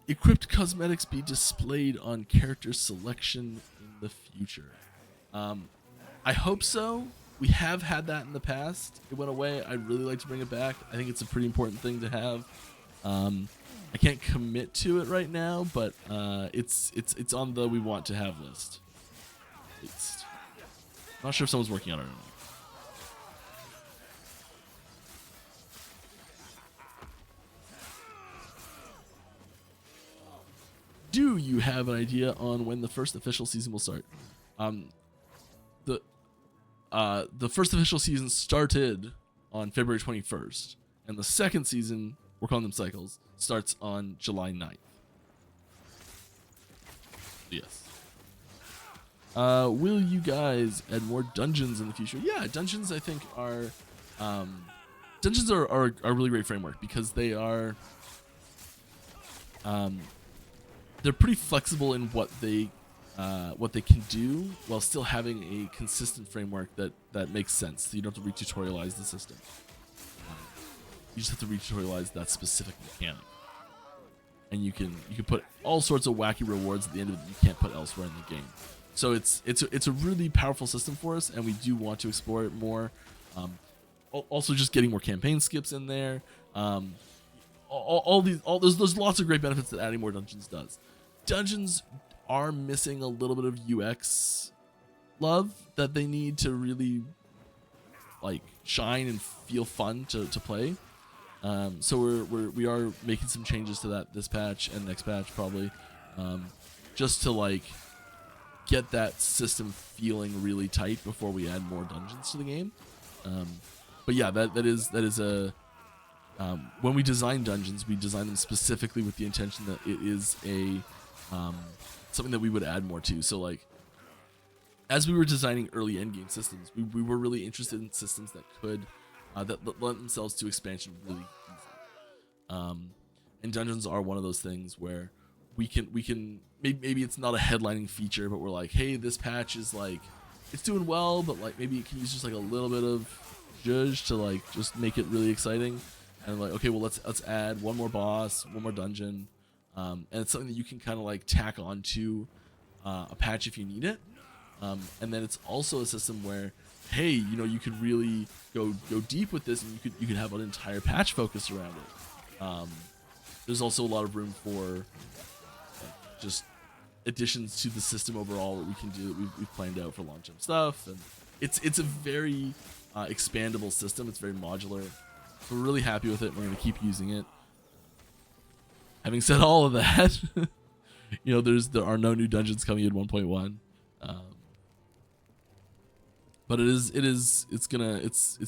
equipped cosmetics be displayed on character selection in the future? I hope so. We have had that in the past. It went away. I'd really like to bring it back. I think it's a pretty important thing to have. I can't commit to it right now, but it's on the we want to have list. It's not sure if someone's working on it or not. Do you have an idea on when the first official season will start? The first official season started on February 21st, and the second season, we're calling them cycles, starts on July 9th. Yes. Will you guys add more dungeons in the future? Yeah, dungeons I think are dungeons are a really great framework because they are they're pretty flexible in what they can do while still having a consistent framework that makes sense. So you don't have to re-tutorialize the system. You just have to re-tutorialize that specific mechanic. And you can put all sorts of wacky rewards at the end of it that you can't put elsewhere in the game. So it's a really powerful system for us, and we do want to explore it more. Also, just getting more campaign skips in there. There's lots of great benefits that adding more dungeons does. Dungeons are missing a little bit of UX love that they need to really like shine and feel fun to play. So we are making some changes to that this patch and next patch probably, just to like get that system feeling really tight before we add more dungeons to the game. But yeah, that is a when we design dungeons, we design them specifically with the intention that it is a something that we would add more to. So like as we were designing early endgame systems, we were really interested in systems that could that lent themselves to expansion really easily. And dungeons are one of those things where we can maybe it's not a headlining feature, but we're like, hey, this patch is like it's doing well, but like maybe it can use just like a little bit of zhuzh to like just make it really exciting. And like, okay, well let's add one more boss, one more dungeon, and it's something that you can kind of like tack onto a patch if you need it. And then it's also a system where, hey, you know, you could really go deep with this, and you could have an entire patch focused around it. There's also a lot of room for just additions to the system overall that we can do that we've planned out for long-term stuff, and it's a very expandable system. It's very modular. We're really happy with it. We're going to keep using it. Having said all of that, you know, there are no new dungeons coming in 1.1. But it's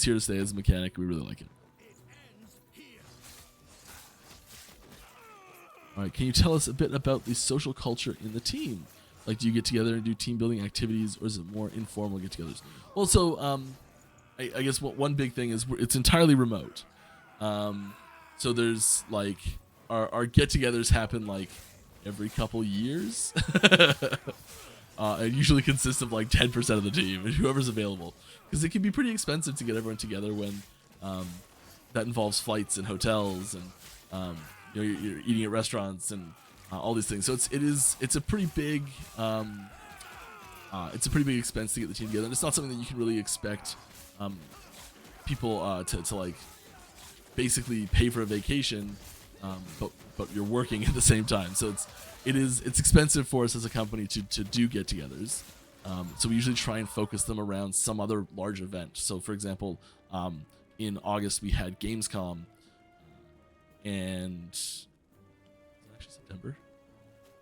here to stay as a mechanic. We really like it. All right, can you tell us a bit about the social culture in the team? Like, do you get together and do team building activities, or is it more informal get-togethers? Well, so I guess one big thing is it's entirely remote. So there's like our get-togethers happen like every couple years. It usually consists of like 10% of the team and whoever's available, because it can be pretty expensive to get everyone together when that involves flights and hotels and you know, you're eating at restaurants and all these things. So it's a pretty big expense to get the team together, and it's not something that you can really expect people to like basically pay for a vacation, but you're working at the same time. So it's expensive for us as a company to do get-togethers. So we usually try and focus them around some other large event. So for example, in August we had Gamescom, and actually September.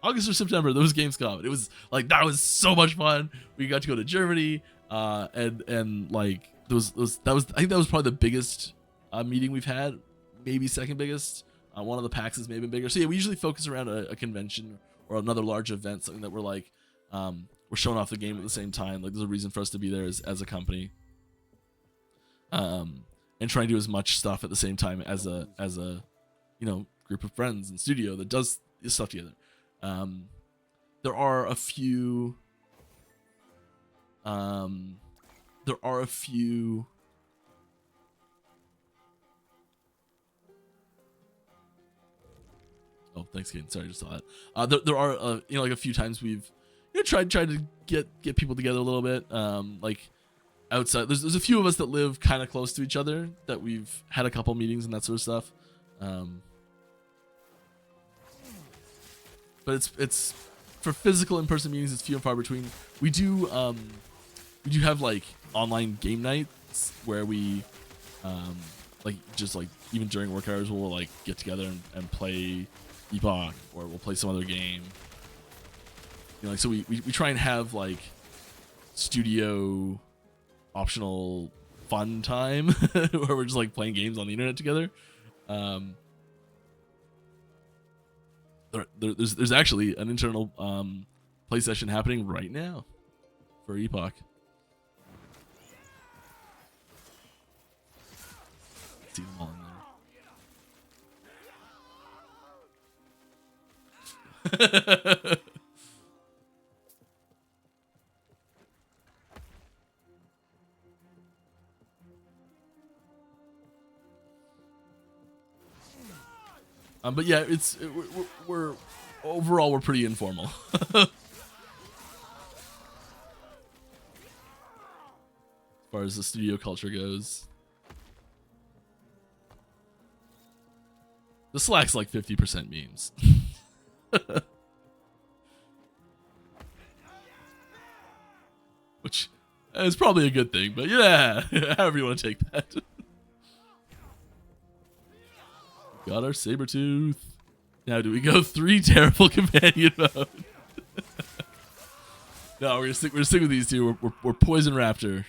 August or September, there was Gamescom. It was like, that was so much fun. We got to go to Germany, and like I think that was probably the biggest meeting we've had, maybe second biggest. One of the PAXs may have been bigger. So yeah, we usually focus around a convention or another large event, something that we're like, we're showing off the game at the same time. Like, there's a reason for us to be there as a company, and try and do as much stuff at the same time as a you know, group of friends and studio that does this stuff together. There are a few oh, thanks, Kate. Sorry, I just saw that. There are you know, like a few times we've tried to get people together a little bit. Like outside, there's a few of us that live kind of close to each other that we've had a couple meetings and that sort of stuff. But it's for physical in-person meetings, it's few and far between. We do have like online game nights where we like just like even during work hours we'll like get together and play Epoch, or we'll play some other game. You know, like, so we try and have like studio optional fun time where we're just like playing games on the internet together. There's actually an internal play session happening right now for Epoch. See them all in there. But yeah, we're overall we're pretty informal. As far as the studio culture goes. The Slack's like 50% memes. Which is probably a good thing, but yeah, however you want to take that. Got our Sabretooth. Now do we go 3 terrible companion mode? No, we're gonna stick with these two. We're Poison Raptor.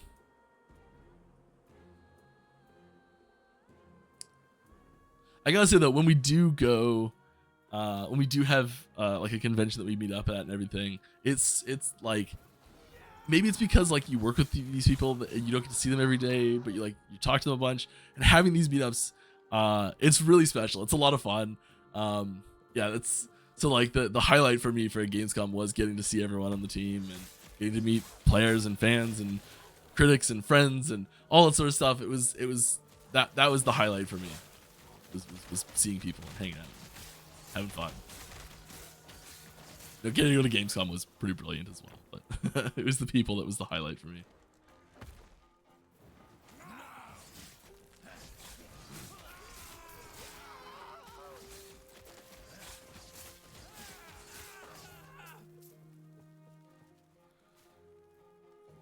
I gotta say though, when we do go, when we do have like a convention that we meet up at and everything, it's like maybe it's because like you work with these people and you don't get to see them every day, but you talk to them a bunch, and having these meetups, it's really special. It's a lot of fun. Yeah, that's so like the highlight for me for Gamescom was getting to see everyone on the team and getting to meet players and fans and critics and friends and all that sort of stuff. It was that was the highlight for me. Was seeing people and hanging out, having fun. You know, getting to go to Gamescom was pretty brilliant as well, but it was the people that was the highlight for me.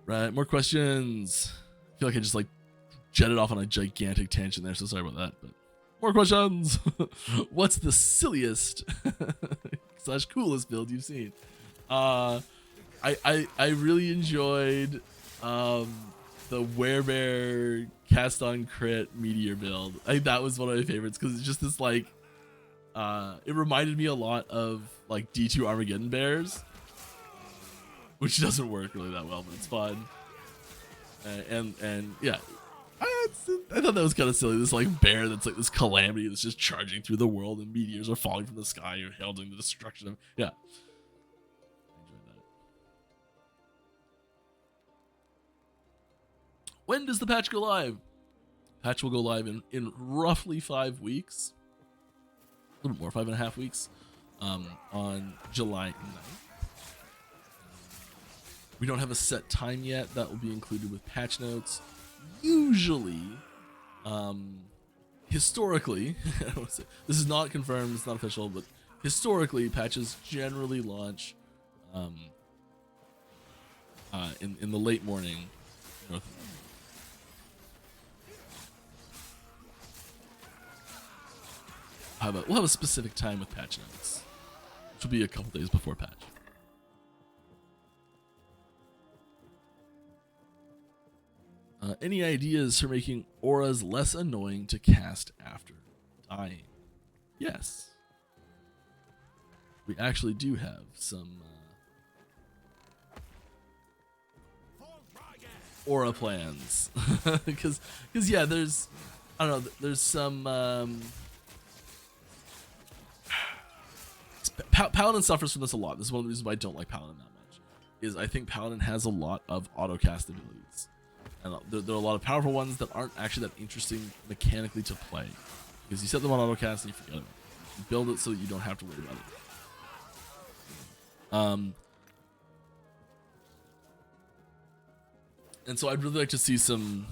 Right, more questions. I feel like I just like jetted off on a gigantic tangent there, so sorry about that, but more questions. What's the silliest / coolest build you've seen? I really enjoyed the Werebear cast on crit meteor build. I think that was one of my favorites because it's just this like it reminded me a lot of like D2 Armageddon bears, which doesn't work really that well, but it's fun. And yeah, I thought that was kind of silly. This like bear that's like this calamity that's just charging through the world, and meteors are falling from the sky and heralding the destruction of. Yeah, I enjoyed that. When does the patch go live? Patch will go live in roughly 5 weeks, a little bit more, 5.5 weeks, on July 9th. We don't have a set time yet. That will be included with patch notes. Usually, historically, this is not confirmed, it's not official, but historically, patches generally launch in the late morning. We'll have a specific time with patch notes, which will be a couple days before patch. Any ideas for making auras less annoying to cast after dying? Yes. We actually do have some aura plans. Because yeah, there's, I don't know, there's some Paladin suffers from this a lot. This is one of the reasons why I don't like Paladin that much, is I think Paladin has a lot of auto cast abilities. And there are a lot of powerful ones that aren't actually that interesting mechanically to play, because you set them on autocast and you forget them. build it so that you don't have to worry about it. And so I'd really like to see some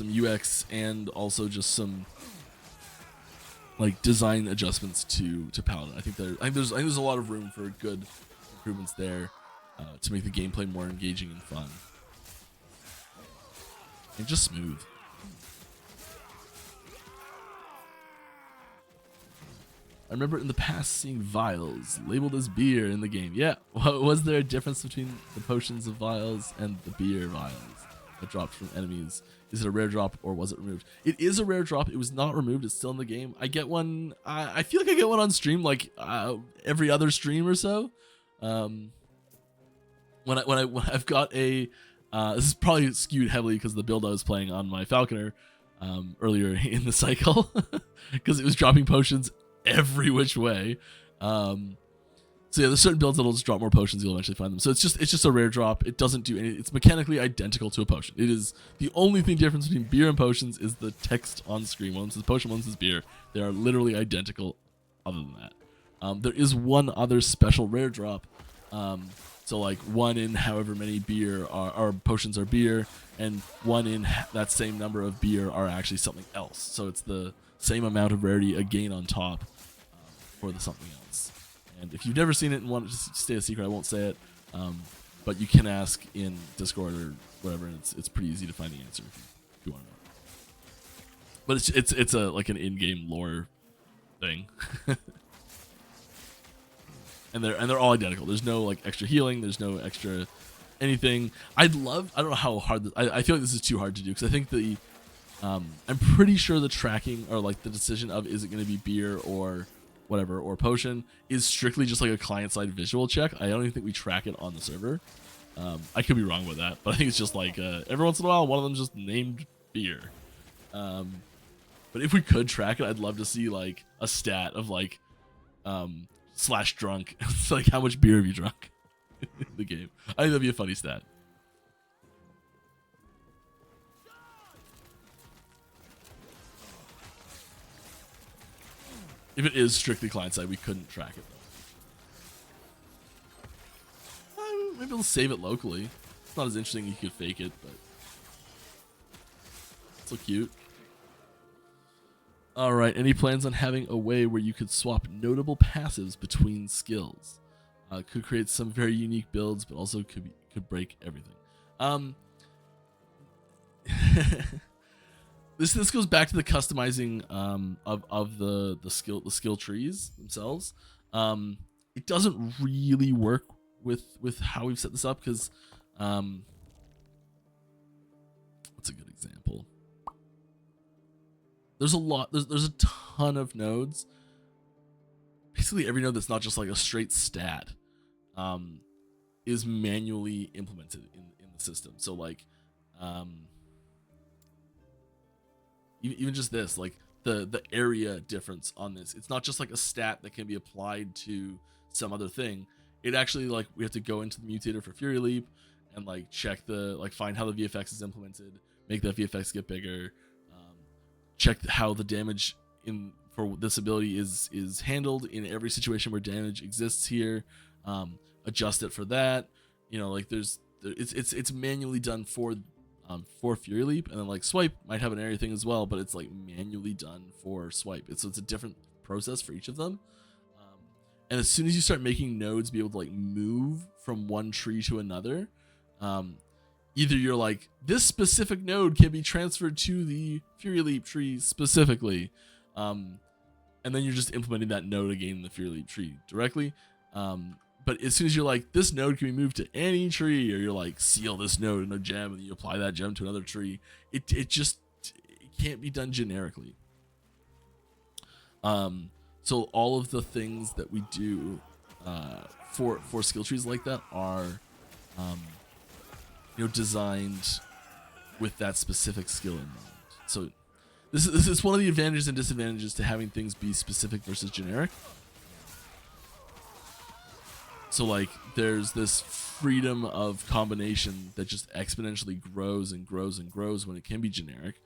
UX and also just some like design adjustments to Paladin. I think there's a lot of room for good improvements there to make the gameplay more engaging and fun and just smooth. I remember in the past seeing vials labeled as beer in the game. Yeah, was there a difference between the potions of vials and the beer vials that dropped from enemies? Is it a rare drop or was it removed? It is a rare drop. It was not removed. It's still in the game. I get one. I feel like I get one on stream like every other stream or so. When I've got a this is probably skewed heavily because of the build I was playing on my Falconer earlier in the cycle because it was dropping potions every which way. So yeah, there's certain builds that'll just drop more potions. You'll eventually find them. So it's just a rare drop. It doesn't do anything. It's mechanically identical to a potion. It is the only thing difference between beer and potions is the text on screen. One says potion, one says beer. They are literally identical. Other than that, there is one other special rare drop. So like one in however many beer are potions are beer, and one in that same number of beer are actually something else. So it's the same amount of rarity again on top for the something else. And if you've never seen it and want to stay a secret, I won't say it. But you can ask in Discord or whatever, and it's pretty easy to find the answer if you want to know. But it's a like an in-game lore thing. And they're all identical. There's no like extra healing. There's no extra anything. I don't know how hard I feel like this is too hard to do because I think I'm pretty sure the tracking or like the decision of is it going to be beer or whatever or potion is strictly just like a client-side visual check. I don't even think we track it on the server. I could be wrong with that, but I think it's just like every once in a while one of them just named beer. But if we could track it, I'd love to see like a stat of like slash drunk. It's like how much beer have you drunk in the game. I think that'd be a funny stat. If it is strictly client-side, we couldn't track it, though. Maybe we'll save it locally. It's not as interesting. You could fake it, but it's so cute. All right. Any plans on having a way where you could swap notable passives between skills? Could create some very unique builds, but also could break everything. This goes back to the customizing of the skill trees themselves. It doesn't really work with how we've set this up because what's a good example? There's a ton of nodes. Basically every node that's not just like a straight stat is manually implemented in the system. So like even just this, like the area difference on this, it's not just like a stat that can be applied to some other thing. It actually like we have to go into the mutator for Fury Leap and like check find how the VFX is implemented, make that VFX get bigger, check how the damage for this ability is handled in every situation where damage exists here, adjust it for that. You know, like it's manually done for Fury Leap, and then like Swipe might have an area thing as well, but it's like manually done for Swipe. So it's a different process for each of them. And as soon as you start making nodes be able to like move from one tree to another, either you're like, this specific node can be transferred to the Fury Leap tree specifically, and then you're just implementing that node again in the Fury Leap tree directly. But as soon as you're like, this node can be moved to any tree, or you're like, seal this node in a gem, and you apply that gem to another tree, it can't be done generically. So all of the things that we do for skill trees like that are designed with that specific skill in mind. So this is one of the advantages and disadvantages to having things be specific versus generic. So like there's this freedom of combination that just exponentially grows and grows and grows when it can be generic.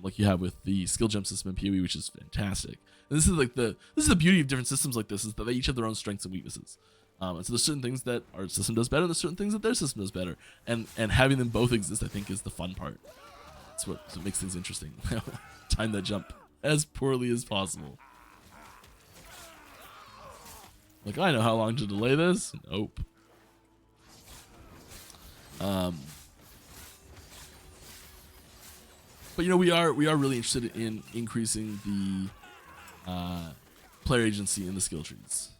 like you have with the skill gem system in PoE, which is fantastic. And this is like this is the beauty of different systems like this, is that they each have their own strengths and weaknesses. And so there's certain things that our system does better, there's certain things that their system does better, and having them both exist, I think, is the fun part. That's what makes things interesting. Time that jump as poorly as possible. Like, I know how long to delay this. Nope. But you know, we are really interested in increasing the player agency in the skill trees.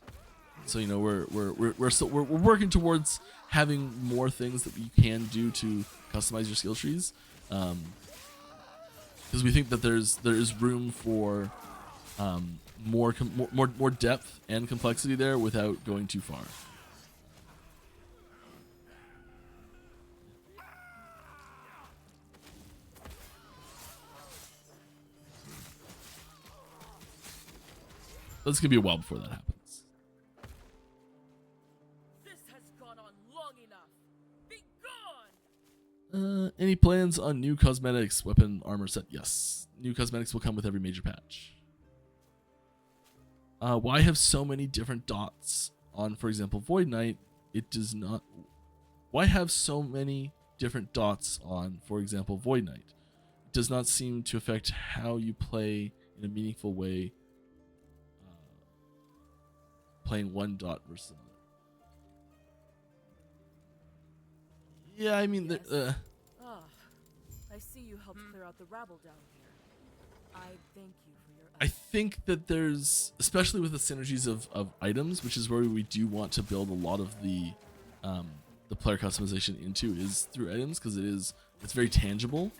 So you know, we're working towards having more things that you can do to customize your skill trees, because we think that there is room for more depth and complexity there without going too far. But it's gonna be a while before that happens. Any plans on new cosmetics, weapon, armor set? Yes. New cosmetics will come with every major patch. Why have so many different dots on, for example, Void Knight? It does not. Why have so many different dots on, for example, Void Knight? It does not seem to affect how you play in a meaningful way. Playing one dot versus another. Yeah, I mean, I see you helped clear out the rabble down here. I thank you for your. I think that there's, especially with the synergies of items, which is where we do want to build a lot of the player customization into, is through items, because it's very tangible.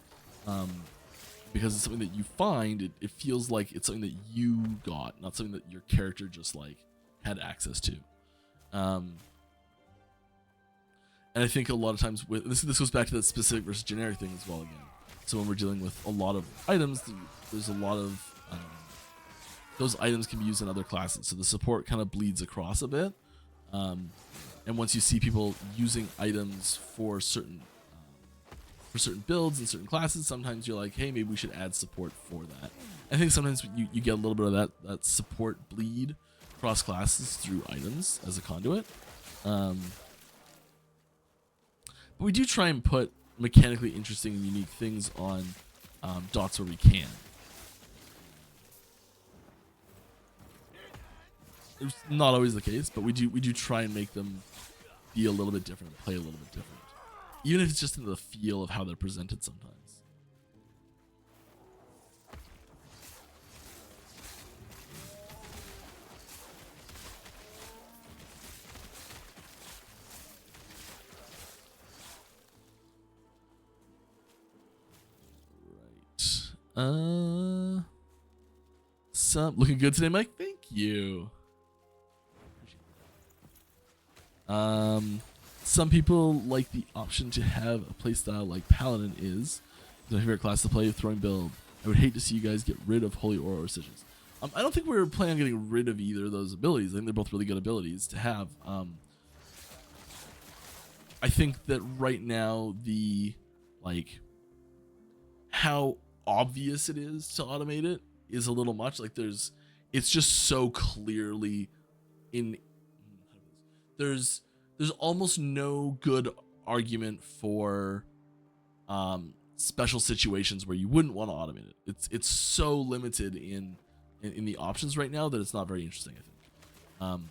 Because it's something that you find, it feels like it's something that you got, not something that your character just like had access to. And I think a lot of times with this goes back to that specific versus generic thing as well again. So when we're dealing with a lot of items, there's a lot of those items can be used in other classes. So the support kind of bleeds across a bit. And once you see people using items for certain builds and certain classes, sometimes you're like, hey, maybe we should add support for that. I think sometimes you get a little bit of that support bleed across classes through items as a conduit. But we do try and put mechanically interesting and unique things on dots where we can. It's not always the case, but we do try and make them be a little bit different, play a little bit different, even if it's just in the feel of how they're presented sometimes. Looking good today, Mike. Thank you. Some people like the option to have a playstyle like Paladin is my favorite class to play with throwing build. I would hate to see you guys get rid of Holy Aura or Sigils. I don't think we're planning on getting rid of either of those abilities. I think they're both really good abilities to have. I think that right now the how obvious it is to automate it is a little much. Like it's just so clearly there's almost no good argument for special situations where you wouldn't want to automate it. It's so limited in the options right now that it's not very interesting, I think.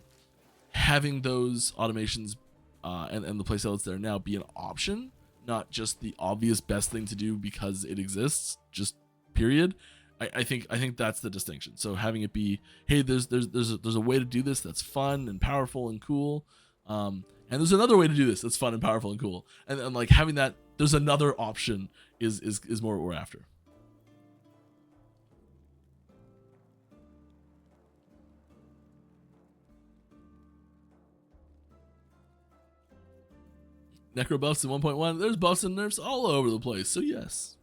Having those automations and the playstyle that's there now be an option, not just the obvious best thing to do because it exists, just period. I think that's the distinction. So having it be, hey, there's a way to do this that's fun and powerful and cool, and there's another way to do this that's fun and powerful and cool, and like having that there's another option is more what we're after. Necro buffs in 1.1. There's buffs and nerfs all over the place. So yes.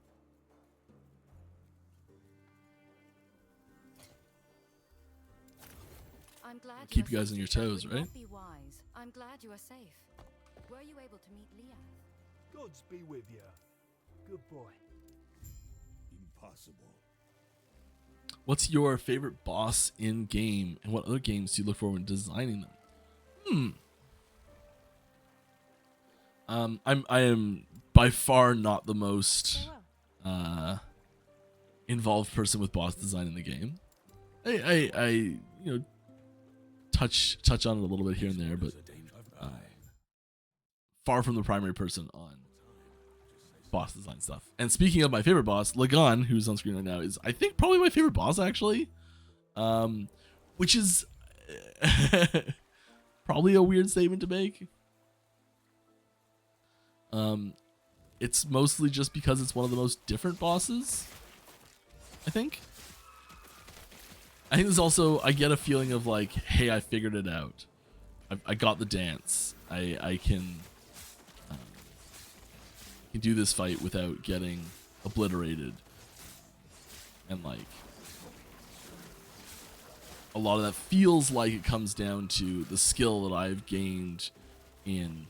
I'm glad Keep you guys on your toes, right? Be wise. I'm glad you are safe. Were you able to meet Leah? Gods be with you. Good boy. impossible. What's your favorite boss in game, and what other games do you look for when designing them? I am by far not the most involved person with boss design in the game. I you know, touch on it a little bit here and there, but far from the primary person on boss design stuff. And speaking of my favorite boss, Lagan, who's on screen right now, is I think probably my favorite boss actually, which is probably a weird statement to make. It's mostly just because it's one of the most different bosses, I think. There's also, I get a feeling of like, hey, I figured it out. I got the dance. I can do this fight without getting obliterated. And like, a lot of that feels like it comes down to the skill that I've gained in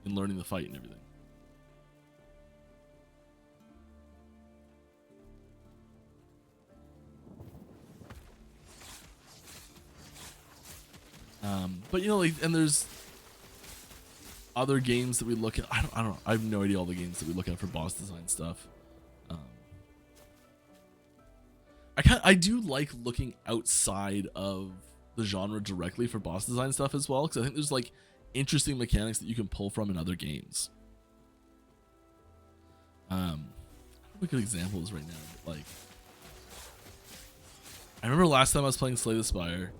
learning the fight and everything. But you know, like, and there's other games that we look at. I don't know. I have no idea all the games that we look at for boss design stuff. I do like looking outside of the genre directly for boss design stuff as well, because I think there's like interesting mechanics that you can pull from in other games. I don't know what a good example is right now, but like, I remember last time I was playing Slay the Spire.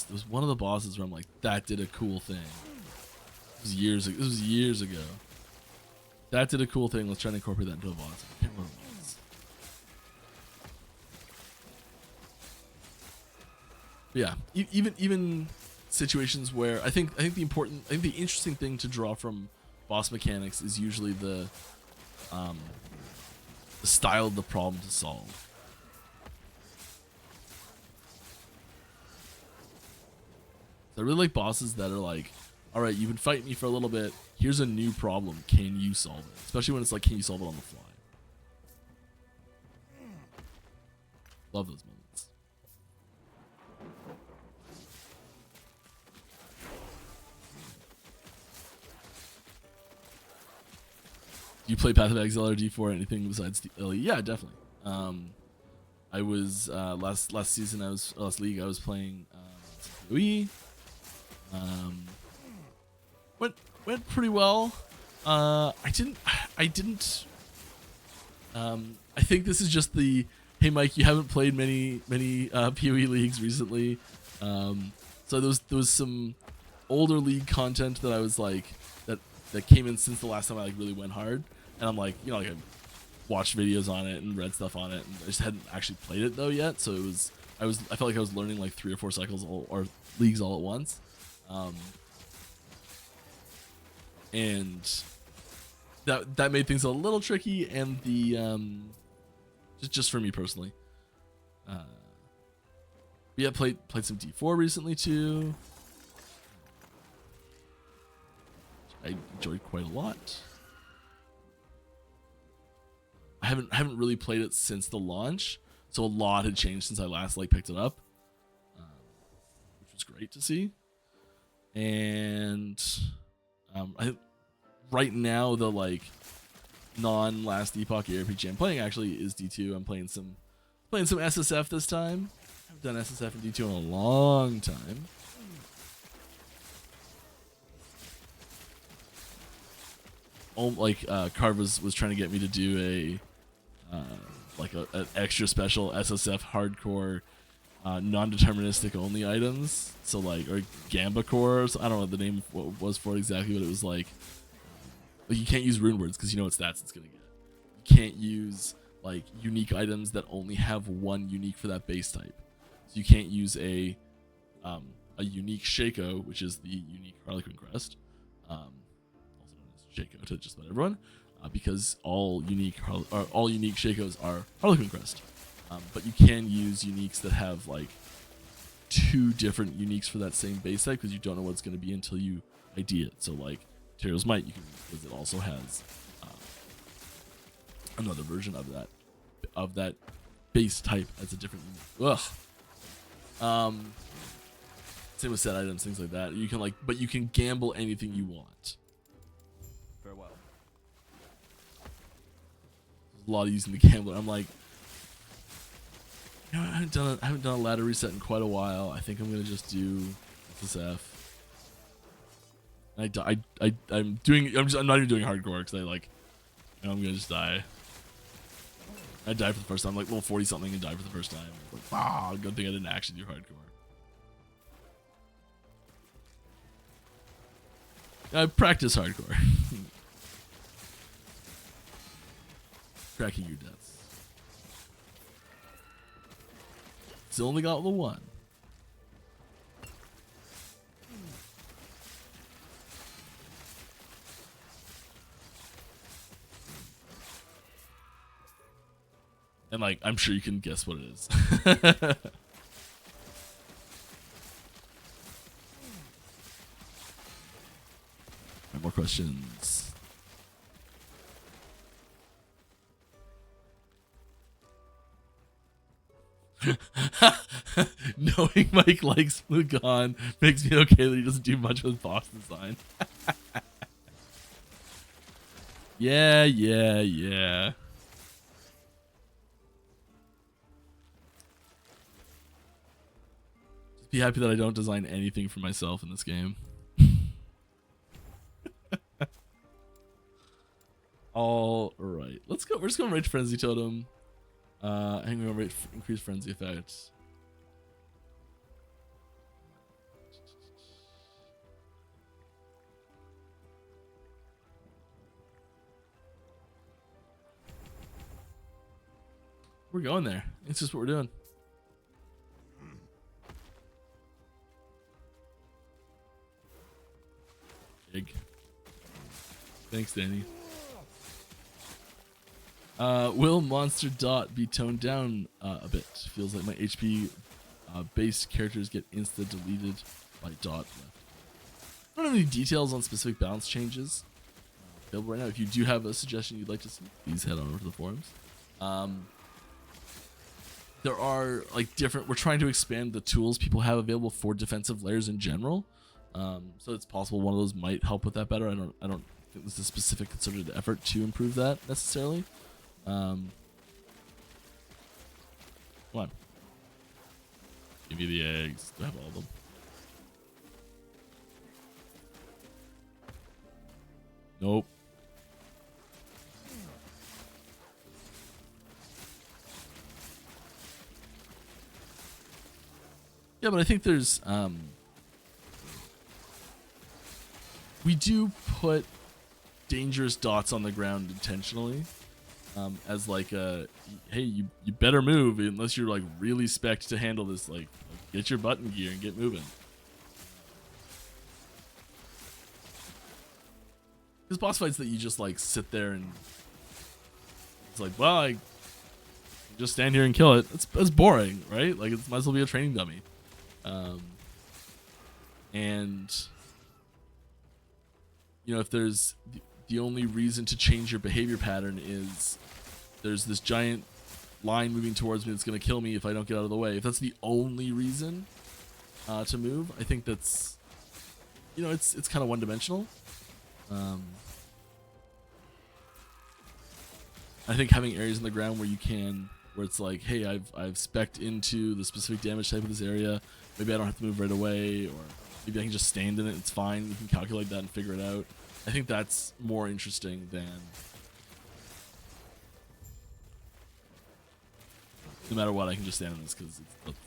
It was one of the bosses where I'm like, that did a cool thing. It was years ago. This was years ago. That did a cool thing. Let's try to incorporate that into a boss. I can't remember what it was. But yeah, even situations where I think the interesting thing to draw from boss mechanics is usually the style of the problem to solve. I really like bosses that are like, all right, you've been fighting me for a little bit. Here's a new problem. Can you solve it? Especially when it's like, can you solve it on the fly? Love those moments. Do you play Path of Exile or D4 or anything besides LE? Yeah, definitely. I was last season. Last league. I was playing PoE. Went pretty well. I think this is just the, hey Mike, you haven't played many PoE leagues recently. So there was some older league content that I was like that came in since the last time I like really went hard, and I'm like, you know, like I watched videos on it and read stuff on it, and I just hadn't actually played it though yet. So I felt like I was learning like 3 or 4 cycles or leagues all at once. And that made things a little tricky, and the just for me personally. But yeah, played some D4 recently too. I enjoyed quite a lot. I haven't really played it since the launch, so a lot had changed since I last like picked it up, which was great to see. And right now the like non Last Epoch RPG I'm playing actually is D2. I'm playing some SSF this time. I haven't done SSF and D2 in a long time. Carv was trying to get me to do an extra special SSF hardcore non-deterministic only items, so like, or Gamba cores, I don't know what the name was for it exactly, but it was like you can't use rune words because you know what stats it's gonna get. You can't use like unique items that only have one unique for that base type, so you can't use a unique Shaco, which is the unique Harlequin crest, also known as Shaco to just about everyone, because all unique Shacos are Harlequin crest. But you can use uniques that have like 2 different uniques for that same base type, because you don't know what it's going to be until you ID it. So like materials might, you can, because it also has another version of that base type as a different unit. Same with set items, things like that. You can like, but you can gamble anything you want. Farewell. There's a lot of using the gambler. I'm like, you know, I haven't done a ladder reset in quite a while. I think I'm gonna just do SSF. I'm not even doing hardcore because I like, you know, I'm gonna just die. I died for the first time, like level 40 something, and died for the first time. Like, good thing I didn't actually do hardcore. I practice hardcore. Tracking your deaths. Still only got the one. And like, I'm sure you can guess what it is. More questions. Knowing Mike likes Flugon makes me okay that he doesn't do much with boss design. Yeah. Just be happy that I don't design anything for myself in this game. All right, let's go. We're just going right to Frenzy Totem. I'm going to increase Frenzy effect. We're going there. It's just what we're doing. Big. Thanks, Danny. Will Monster Dot be toned down a bit? Feels like my HP based characters get insta deleted by Dot left. I don't have any details on specific balance changes available right now. If you do have a suggestion you'd like to see, please head on over to the forums. There are like different. We're trying to expand the tools people have available for defensive layers in general. So it's possible one of those might help with that better. I don't think there's a specific concerted effort to improve that necessarily. Come on. Give me the eggs. Do I have all of them? Nope. Yeah, but I think there's we do put dangerous dots on the ground intentionally, as like a, hey, you better move unless you're like really spec'd to handle this. Like get your button gear and get moving. There's boss fights that you just like sit there and it's like, well, I just stand here and kill it. That's boring, right? Like it might as well be a training dummy. And you know, if there's the only reason to change your behavior pattern is there's this giant line moving towards me that's going to kill me if I don't get out of the way. If that's the only reason to move, I think that's, you know, it's kind of one-dimensional. I think having areas in the ground where you can, where it's like, hey, I've spec'd into the specific damage type of this area. Maybe I don't have to move right away, or maybe I can just stand in it. It's fine. You can calculate that and figure it out. I think that's more interesting than no matter what, I can just stand in this because it's.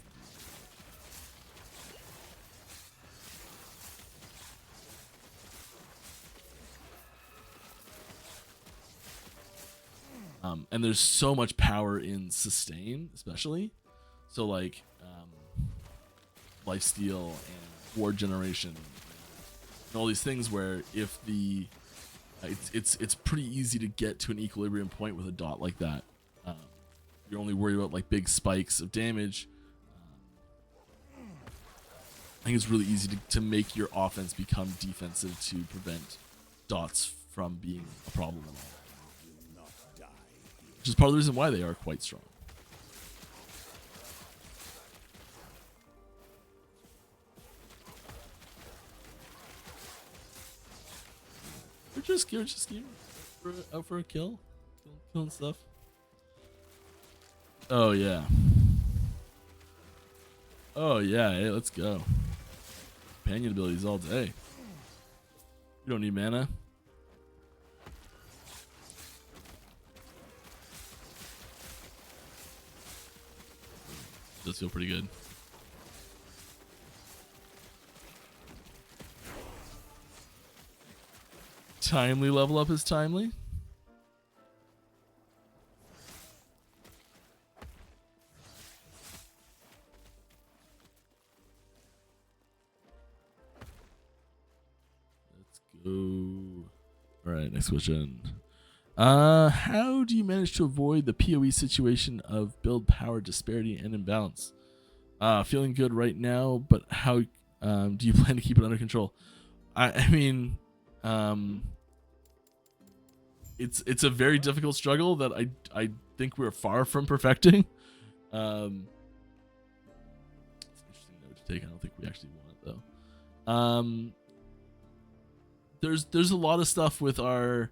And there's so much power in sustain, especially. So like lifesteal and ward generation and all these things where if the it's pretty easy to get to an equilibrium point with a dot like that. You're only worried about like big spikes of damage. I think it's really easy to make your offense become defensive to prevent dots from being a problem at all. Which is part of the reason why they are quite strong. We're just out for a kill. Killing stuff. Oh yeah. Oh yeah, hey, let's go. Companion abilities all day. You don't need mana. Does feel pretty good. Timely level up is timely. Let's go. All right, next question. How do you manage to avoid the PoE situation of build power disparity and imbalance? Feeling good right now, but how do you plan to keep it under control? I mean, it's a very difficult struggle that I think we're far from perfecting. It's an interesting note to take. I don't think we actually want it though. There's a lot of stuff with our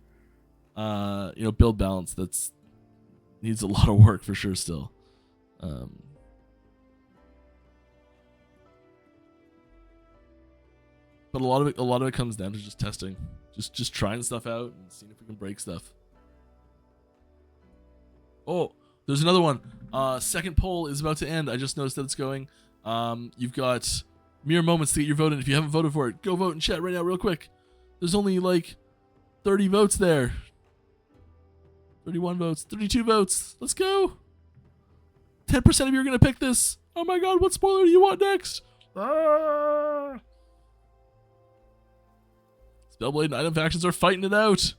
build balance that's needs a lot of work for sure still. But a lot of it comes down to just testing, just trying stuff out and seeing if we can break stuff. Oh, there's another one. Second poll is about to end. I just noticed that it's going. You've got mere moments to get your vote in. If you haven't voted for it, go vote in chat right now, real quick. There's only like 30 votes there. 31 votes, 32 votes. Let's go. 10% of you are gonna pick this. Oh my god, what spoiler do you want next? Ah! Spellblade and item factions are fighting it out.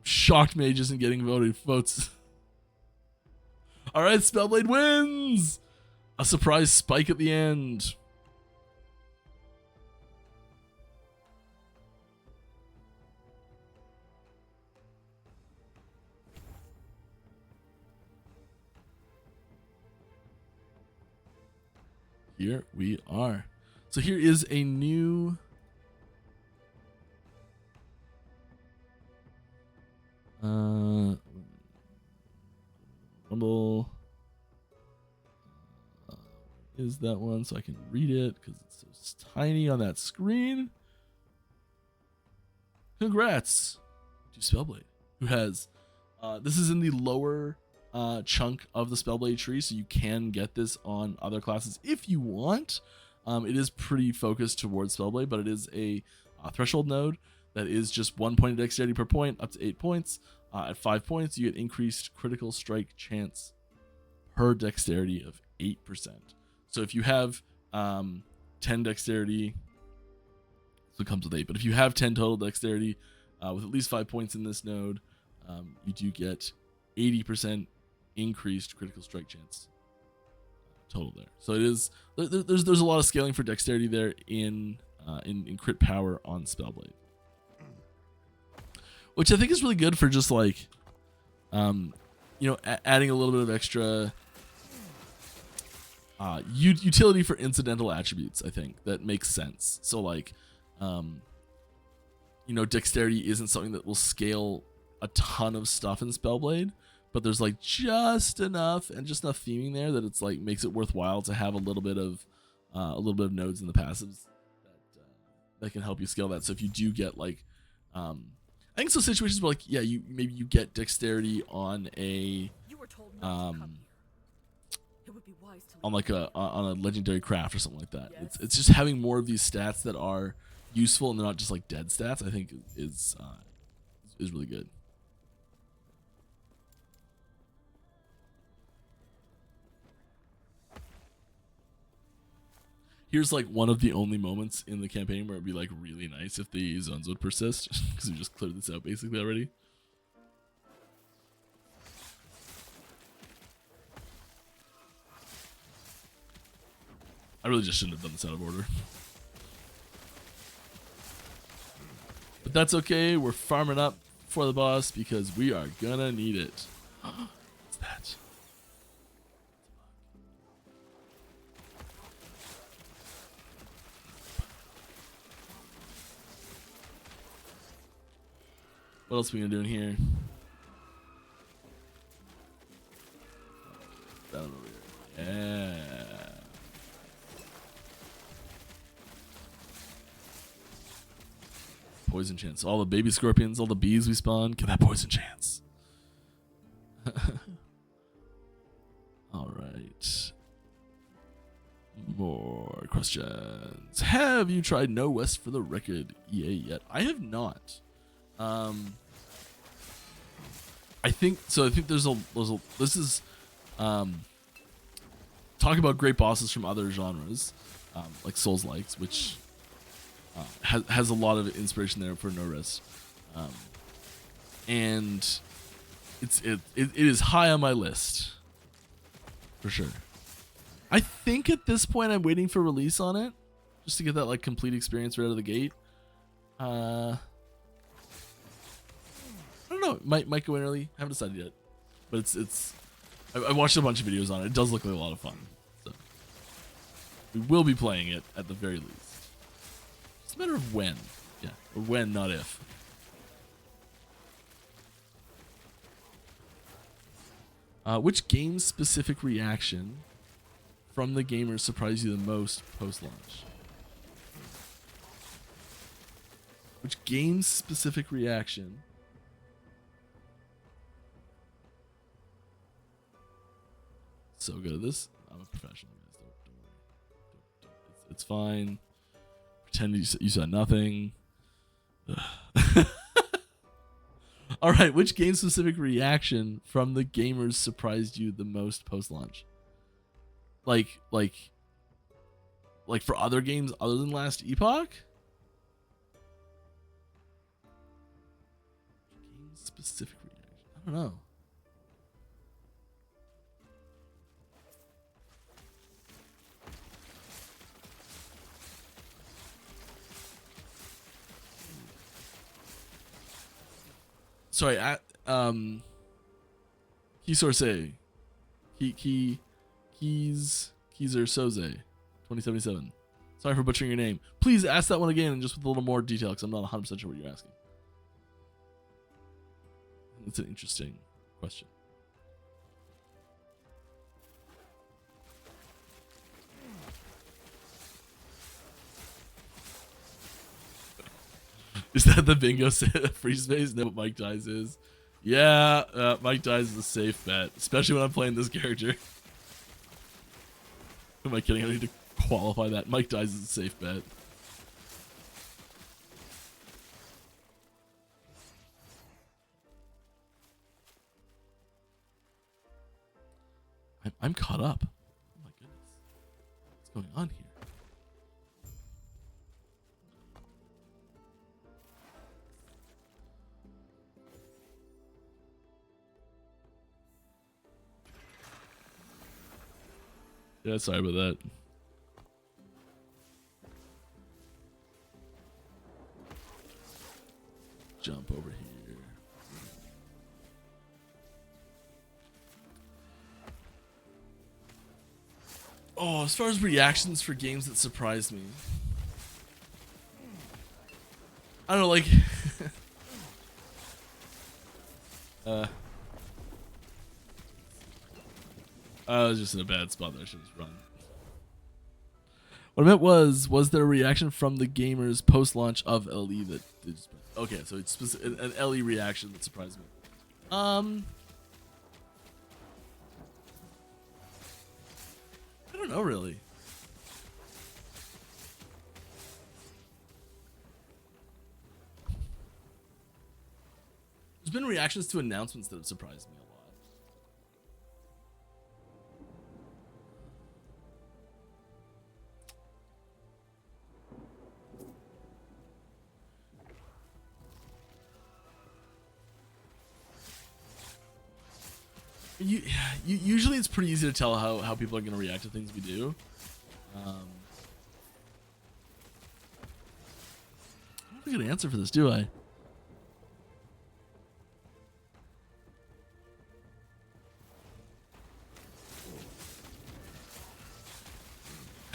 Shocked Mage isn't getting votes. All right, Spellblade wins. A surprise spike at the end. Here we are. So here is a new Rumble is that one so I can read it because it's so tiny on that screen. Congrats to Spellblade, who has this is in the lower chunk of the Spellblade tree, so you can get this on other classes if you want. It is pretty focused towards Spellblade, but it is a threshold node that is just 1 point of dexterity per point, up to 8 points. At 5 points, you get increased critical strike chance per dexterity of 8%. So if you have 10 dexterity, so it comes with 8, but if you have 10 total dexterity with at least 5 points in this node, you do get 80% increased critical strike chance total there. So it is there's a lot of scaling for dexterity there in crit power on Spellblade, which I think is really good for just like adding a little bit of extra utility for incidental attributes. I think that makes sense. So like dexterity isn't something that will scale a ton of stuff in Spellblade, but there's like just enough theming there that it's like makes it worthwhile to have a little bit of nodes in the passives that can help you scale that. So if you do get like I think some situations where like maybe you get dexterity on a You were told not to come here. It would be wise to on like on a legendary craft or something like that. Yes. It's just having more of these stats that are useful and they're not just like dead stats. I think is really good. Here's like one of the only moments in the campaign where it'd be like really nice if the zones would persist, because we just cleared this out basically already. I really just shouldn't have done this out of order. But that's okay. We're farming up for the boss because we are gonna need it. What's that? What else are we gonna do in here? Down over here. Yeah. Poison chance. All the baby scorpions, all the bees we spawn, get that poison chance. All right. More questions. Have you tried No West for the Record EA yet? I have not. I think so. I think there's a this is talk about great bosses from other genres, like Souls-likes, which has a lot of inspiration there for No Rest, and it is high on my list for sure. I think at this point I'm waiting for release on it, just to get that like complete experience right out of the gate. I don't know. Might go in early. Haven't decided yet, but it's. I watched a bunch of videos on it. It does look like a lot of fun. So we will be playing it at the very least. It's a matter of when. Yeah, or when, not if. Which game-specific reaction from the gamers surprised you the most post-launch? Which game-specific reaction? So good at this. I'm a professional, guys. Don't worry. It's fine. Pretend you saw nothing. All right. Which game-specific reaction from the gamers surprised you the most post-launch? Like for other games other than Last Epoch? Game-specific reaction. I don't know. Sorry, Kisorse. Keezer Soze, 2077. Sorry for butchering your name. Please ask that one again and just with a little more detail because I'm not 100% sure what you're asking. It's an interesting question. Is that the bingo free space? No, what Mike Dies is. Yeah, Mike Dies is a safe bet, especially when I'm playing this character. Who am I kidding? I need to qualify that. Mike Dies is a safe bet. I'm caught up. Oh my goodness. What's going on here? Yeah, sorry about that. Jump over here. Oh, as far as reactions for games that surprised me, I don't know, like I was just in a bad spot there. I should just run. What I meant was there a reaction from the gamers post-launch of LE that did? Okay, so it's an LE reaction that surprised me. I don't know really. There's been reactions to announcements that have surprised me a lot. Usually it's pretty easy to tell how people are going to react to things we do. I don't have a good answer for this, do I?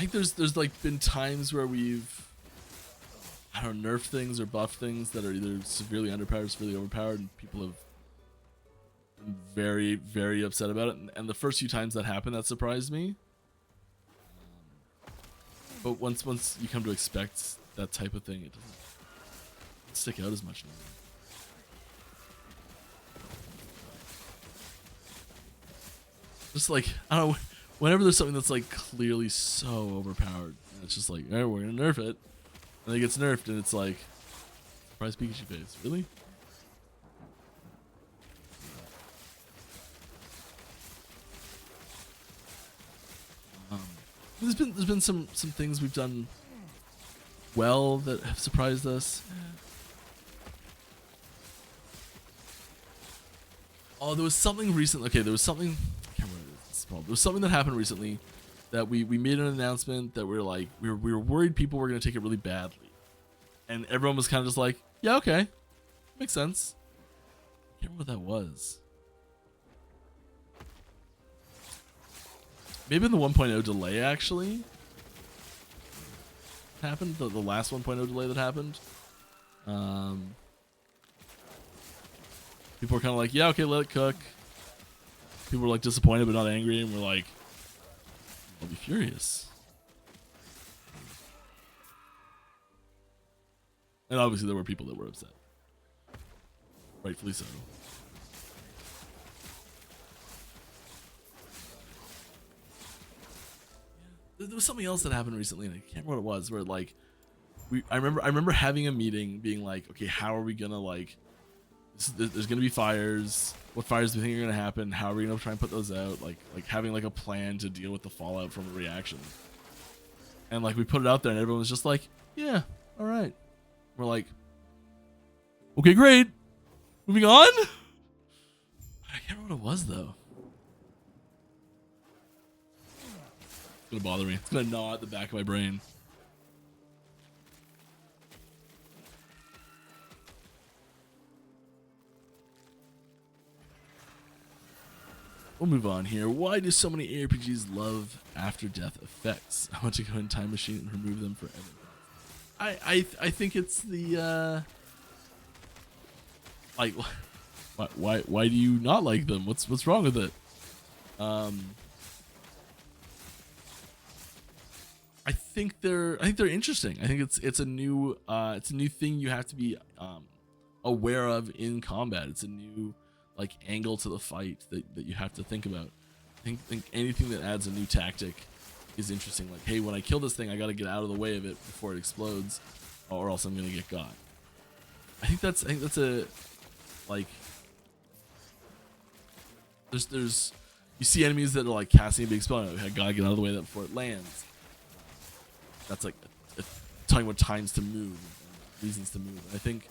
think there's like been times where we've, I don't know, nerfed things or buffed things that are either severely underpowered or severely overpowered, and people have been very, very upset about it. And the first few times that happened, that surprised me. But once you come to expect that type of thing, it doesn't stick out as much anymore. Just like, I don't know, whenever there's something that's like clearly so overpowered, it's just like, all right, we're gonna nerf it, and then it gets nerfed, and it's like, surprise Pikachu face, really? There's been some things we've done well that have surprised us. Oh, there was something recent. Okay, there was something. I can't remember what it's called. There was something that happened recently that we made an announcement that we were worried people were gonna take it really badly, and everyone was kind of just like, yeah, okay, makes sense. I can't remember what that was. Maybe in the 1.0 delay actually happened. The last 1.0 delay that happened. People were kind of like, yeah, okay, let it cook. People were like disappointed but not angry, and we're like, I'll be furious. And obviously there were people that were upset. Rightfully so. There was something else that happened recently, and I can't remember what it was, where like I remember having a meeting being like, okay, how are we gonna like, there's gonna be fires. What fires do we think are gonna happen? How are we gonna try and put those out? Like having like a plan to deal with the fallout from a reaction. And like we put it out there, and everyone was just like, yeah, all right. We're like, okay, great. Moving on. I can't remember what it was though. It's gonna bother me. It's gonna gnaw at the back of my brain. We'll move on here. Why do so many ARPGs love after death effects? I want to go in time machine and remove them forever. I think it's the like, why do you not like them? What's wrong with it? I think they're interesting. I think it's a new thing you have to be aware of in combat. It's a new like angle to the fight that you have to think about. I think anything that adds a new tactic is interesting. Like, hey, when I kill this thing, I got to get out of the way of it before it explodes, or else I'm gonna get got. I think that's a like. There's you see enemies that are like casting a big spell. I gotta get out of the way of that before it lands. That's like talking about times to move, and reasons to move. I think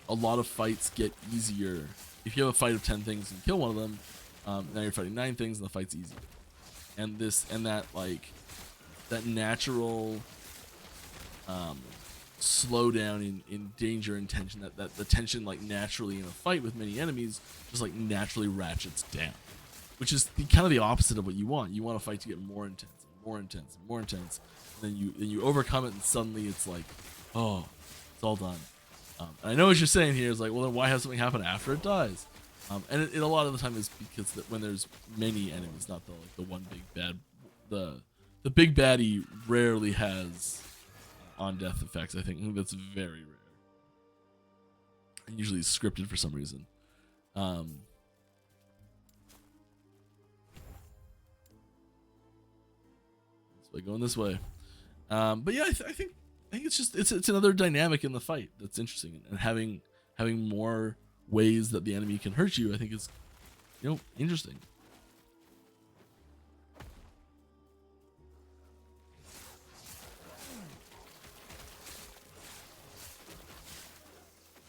a lot of fights get easier if you have a fight of 10 things and kill one of them. Now you're fighting 9 things, and the fight's easier. And that like that natural slowdown in danger and tension, that the tension like naturally in a fight with many enemies just like naturally ratchets down, which is kind of the opposite of what you want. You want a fight to get more intense and more intense and more intense, and then you overcome it, and suddenly it's like, oh, it's all done. And I know what you're saying here is like, well, then why have something happen after it dies? And it a lot of the time is because when there's many enemies, not the one big bad, the big baddie rarely has on death effects. I think that's very rare. And usually it's scripted for some reason. So by going this way, but yeah, I think it's just it's another dynamic in the fight that's interesting, and having more ways that the enemy can hurt you, I think is, interesting.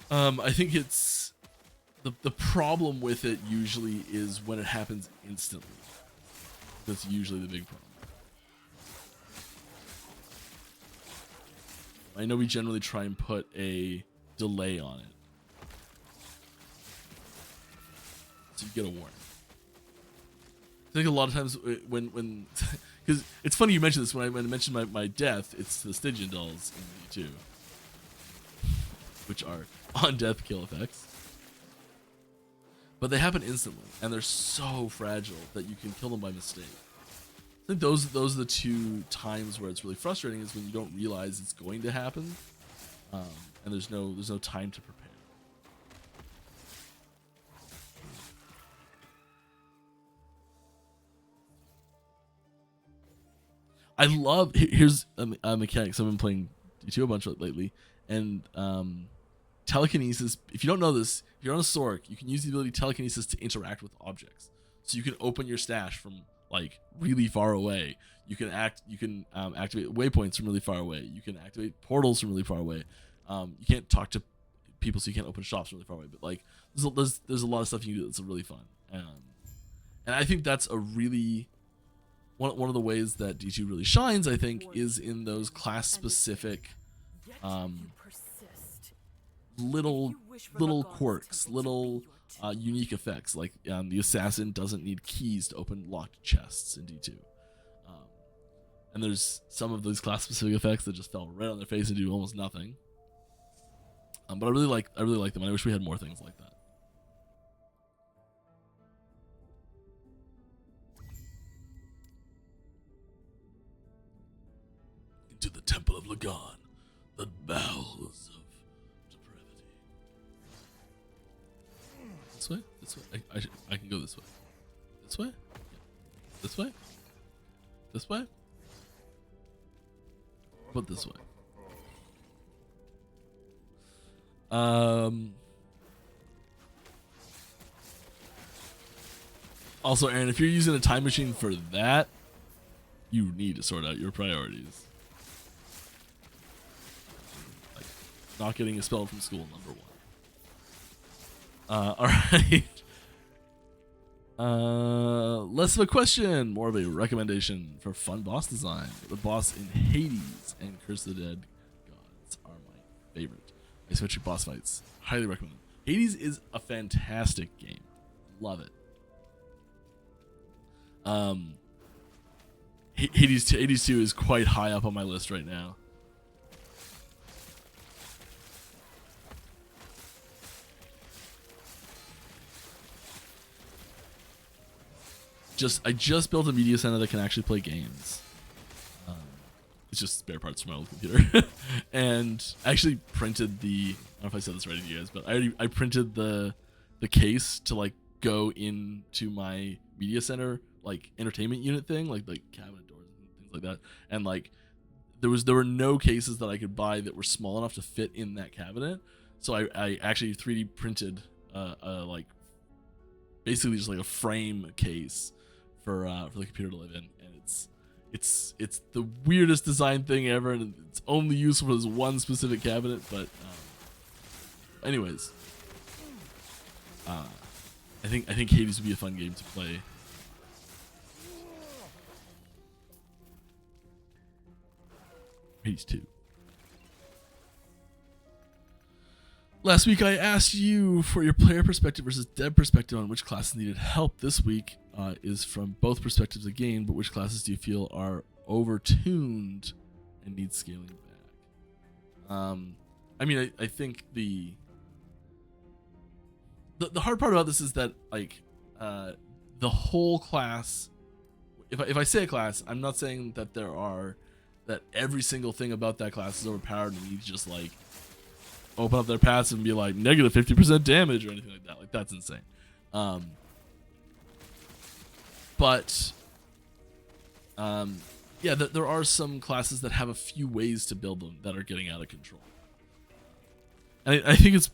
I think it's the problem with it usually is when it happens instantly. That's usually the big problem. I know we generally try and put a delay on it, so you get a warning. think a lot of times when because it's funny you mentioned this when I mentioned my death, it's the Stygian dolls in D2, which are on death kill effects, but they happen instantly and they're so fragile that you can kill them by mistake. I think those are the two times where it's really frustrating, is when you don't realize it's going to happen, and there's no time to prepare. I love, here's a mechanic. So I've been playing D2 a bunch lately, and telekinesis. If you don't know this, if you're on a Sork, you can use the ability telekinesis to interact with objects. So you can open your stash from like really far away. You can activate waypoints from really far away. You can activate portals from really far away. You can't talk to people, so you can't open shops from really far away. But like, there's a lot of stuff you can do that's really fun. And I think that's a really one of the ways that D2 really shines, I think, is in those class specific little quirks, little unique effects. Like the assassin doesn't need keys to open locked chests in D2, and there's some of those class specific effects that just fell right on their face and do almost nothing. But I really like them, and I wish we had more things like that. Into the Temple of Lagan, the bowels of depravity. This way? This way? I can go this way. This way? Yeah. This way? This way? What this way? Also, Aaron, if you're using a time machine for that, you need to sort out your priorities. Like, not getting expelled from school, number one. Alright. Less of a question, more of a recommendation for fun boss design. The boss in Hades and Curse of the Dead Gods are my favorite isometric boss fights. Highly recommend them. Hades is a fantastic game. Love it. Hades 2 is quite high up on my list right now. I just built a media center that can actually play games. It's just spare parts from my old computer. And I actually printed I don't know if I said this right to you guys, but I printed the case to like go into my media center like entertainment unit thing, like cabinet doors and things like that. And like there were no cases that I could buy that were small enough to fit in that cabinet. So I actually 3D printed like basically just like a frame case for the computer to live in, and it's the weirdest design thing ever, and it's only useful for this one specific cabinet. But anyways, I think Hades would be a fun game to play. Hades 2. Last week I asked you for your player perspective versus dev perspective on which classes needed help. This week is from both perspectives again, but which classes do you feel are overtuned and need scaling back? I mean, I think the hard part about this is that like the whole class. If I say a class, I'm not saying that that every single thing about that class is overpowered and you just like open up their paths and be like negative 50% damage or anything like that. Like that's insane. But yeah, there are some classes that have a few ways to build them that are getting out of control. And I think it's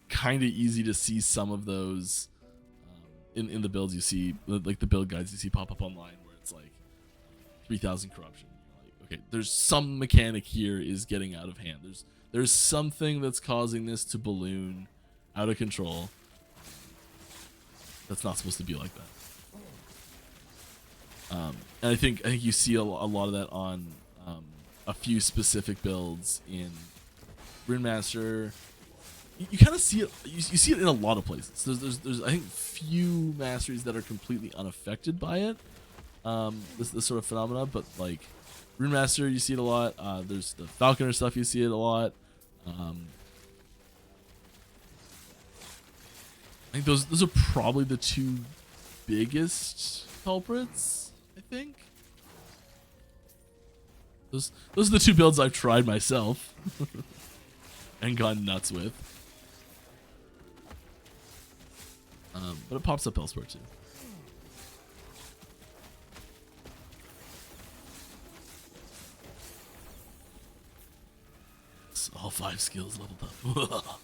kind of easy to see some of those in the builds you see, like the build guides you see pop up online, where it's like 3,000 corruption. You're like, okay, there's some mechanic here is getting out of hand. There's something that's causing this to balloon out of control. That's not supposed to be like that. And I think you see a lot of that on a few specific builds in Runemaster. You kind of see it. You see it in a lot of places. There's I think few masteries that are completely unaffected by it, this sort of phenomena, but like Rune Master, you see it a lot. There's the Falconer stuff, you see it a lot. I think those are probably the two biggest culprits, I think. Those are the two builds I've tried myself and gone nuts with. But it pops up elsewhere too. It's all 5 skills leveled up.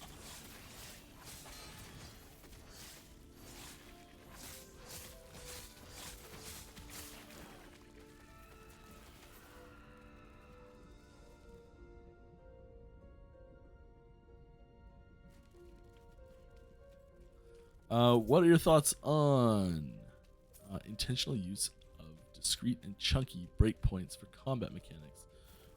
What are your thoughts on intentional use of discrete and chunky breakpoints for combat mechanics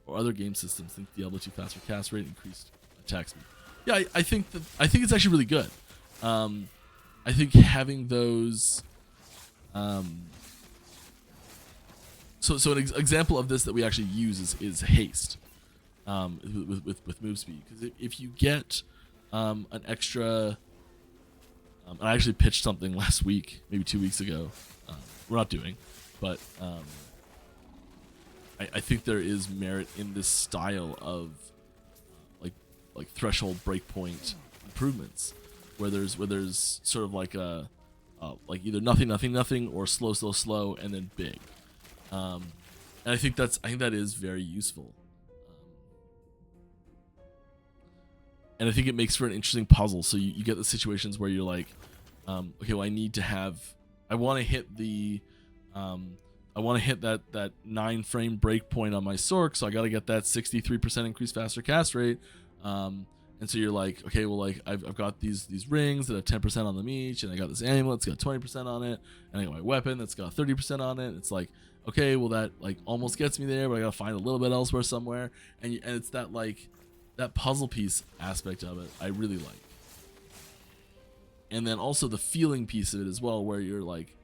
or other game systems? Think Diablo 2 faster cast rate, increased attack speed. Yeah, I think it's actually really good. I think having those. So an example of this that we actually use is haste with move speed, because if you get an extra. And I actually pitched something last week, maybe 2 weeks ago. We're not doing, but I think there is merit in this style of like threshold breakpoint improvements, where there's sort of like a like either nothing or slow, and then big. And I think that is very useful. And I think it makes for an interesting puzzle. So you get the situations where you're like, okay, well, I want to hit that 9 frame breakpoint on my Sork, so I got to get that 63% increased faster cast rate. And so you're like, okay, well, like I've got these rings that have 10% on them each, and I got this amulet that's got 20% on it, and I got my weapon that's got 30% on it. It's like, okay, well, that like almost gets me there, but I got to find a little bit elsewhere somewhere, and it's that like. That puzzle piece aspect of it, I really like. And then also the feeling piece of it as well, where you're like,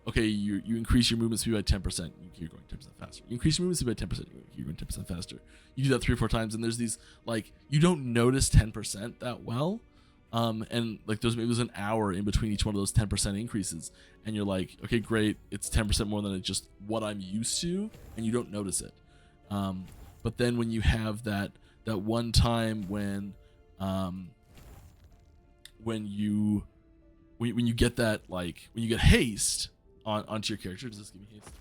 okay, you increase your movement speed by 10%, you're going 10% faster. You increase your movement speed by 10%, you're going 10% faster. You do that 3 or 4 times, and there's these, like, you don't notice 10% that well. And like there's an hour in between each one of those 10% increases, and you're like, okay, great, it's 10% more than it's just what I'm used to, and you don't notice it. But then when you have that one time when you get that, like when you get haste onto your character. Does this give me haste?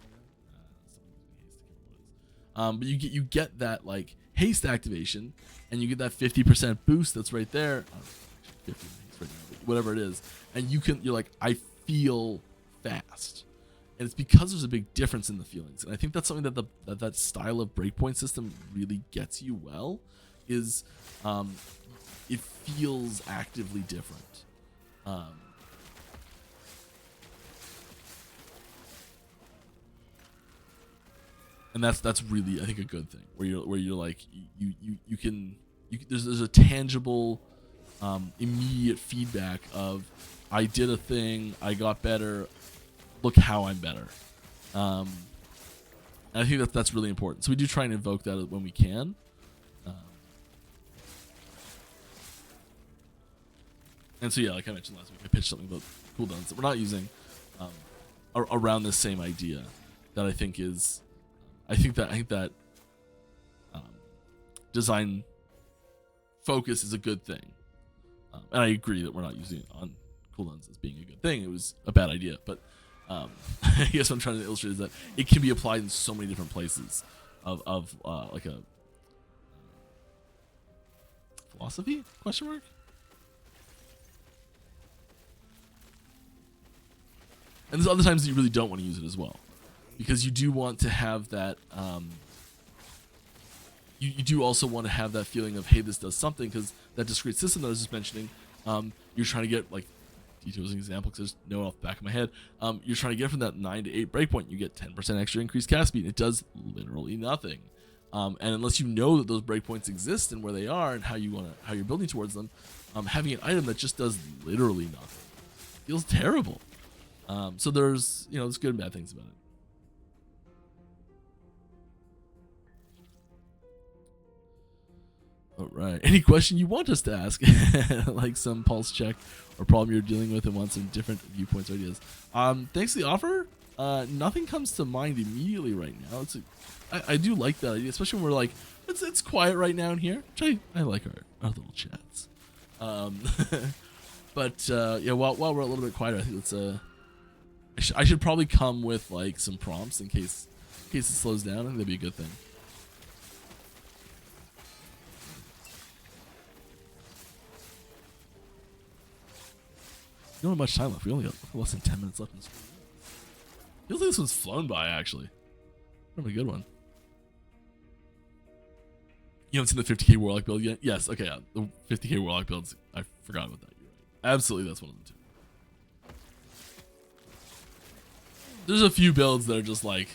But you get that like haste activation, and you get that 50% boost that's right there. 50 right now, but whatever it is, and you're like, I feel fast. And it's because there's a big difference in the feelings. And I think that's something that that style of breakpoint system really gets you well, is it feels actively different. And that's really, I think, a good thing, where you're like, you can there's a tangible immediate feedback of, I did a thing, I got better, look how I'm better. And I think that's really important. So we do try and invoke that when we can. And so yeah, like I mentioned last week, I pitched something about cooldowns that we're not using around this same idea, that I think is, I think that design focus is a good thing. And I agree that we're not using it on cooldowns as being a good thing. It was a bad idea, but I guess what I'm trying to illustrate is that it can be applied in so many different places of like a philosophy ? And there's other times that you really don't want to use it as well, because you do want to have that. You do also want to have that feeling of, hey, this does something, because that discrete system that I was just mentioning, you're trying to get, like, details an example because there's no off the back of my head. You're trying to get from that 9 to 8 breakpoint, you get 10% extra increased cast speed. It does literally nothing. And unless you know that those breakpoints exist and where they are and how you're building towards them, having an item that just does literally nothing feels terrible. So there's good and bad things about it. All right. Any question you want us to ask, like some pulse check or problem you're dealing with and want some different viewpoints or ideas. Thanks for the offer. Nothing comes to mind immediately right now. I do like that idea, especially when we're like, it's quiet right now in here, which I like our little chats. But yeah, while we're a little bit quieter, I think let's I should probably come with like some prompts in case it slows down. I think that'd be a good thing. We don't have much time left. We only got less than 10 minutes left in this stream. Feels like this one's flown by, actually. Probably a good one. You haven't seen the 50k Warlock build yet? Yes, okay, yeah. The 50k Warlock builds, I forgot about that. You're right. Absolutely, that's one of them too. There's a few builds that are just like,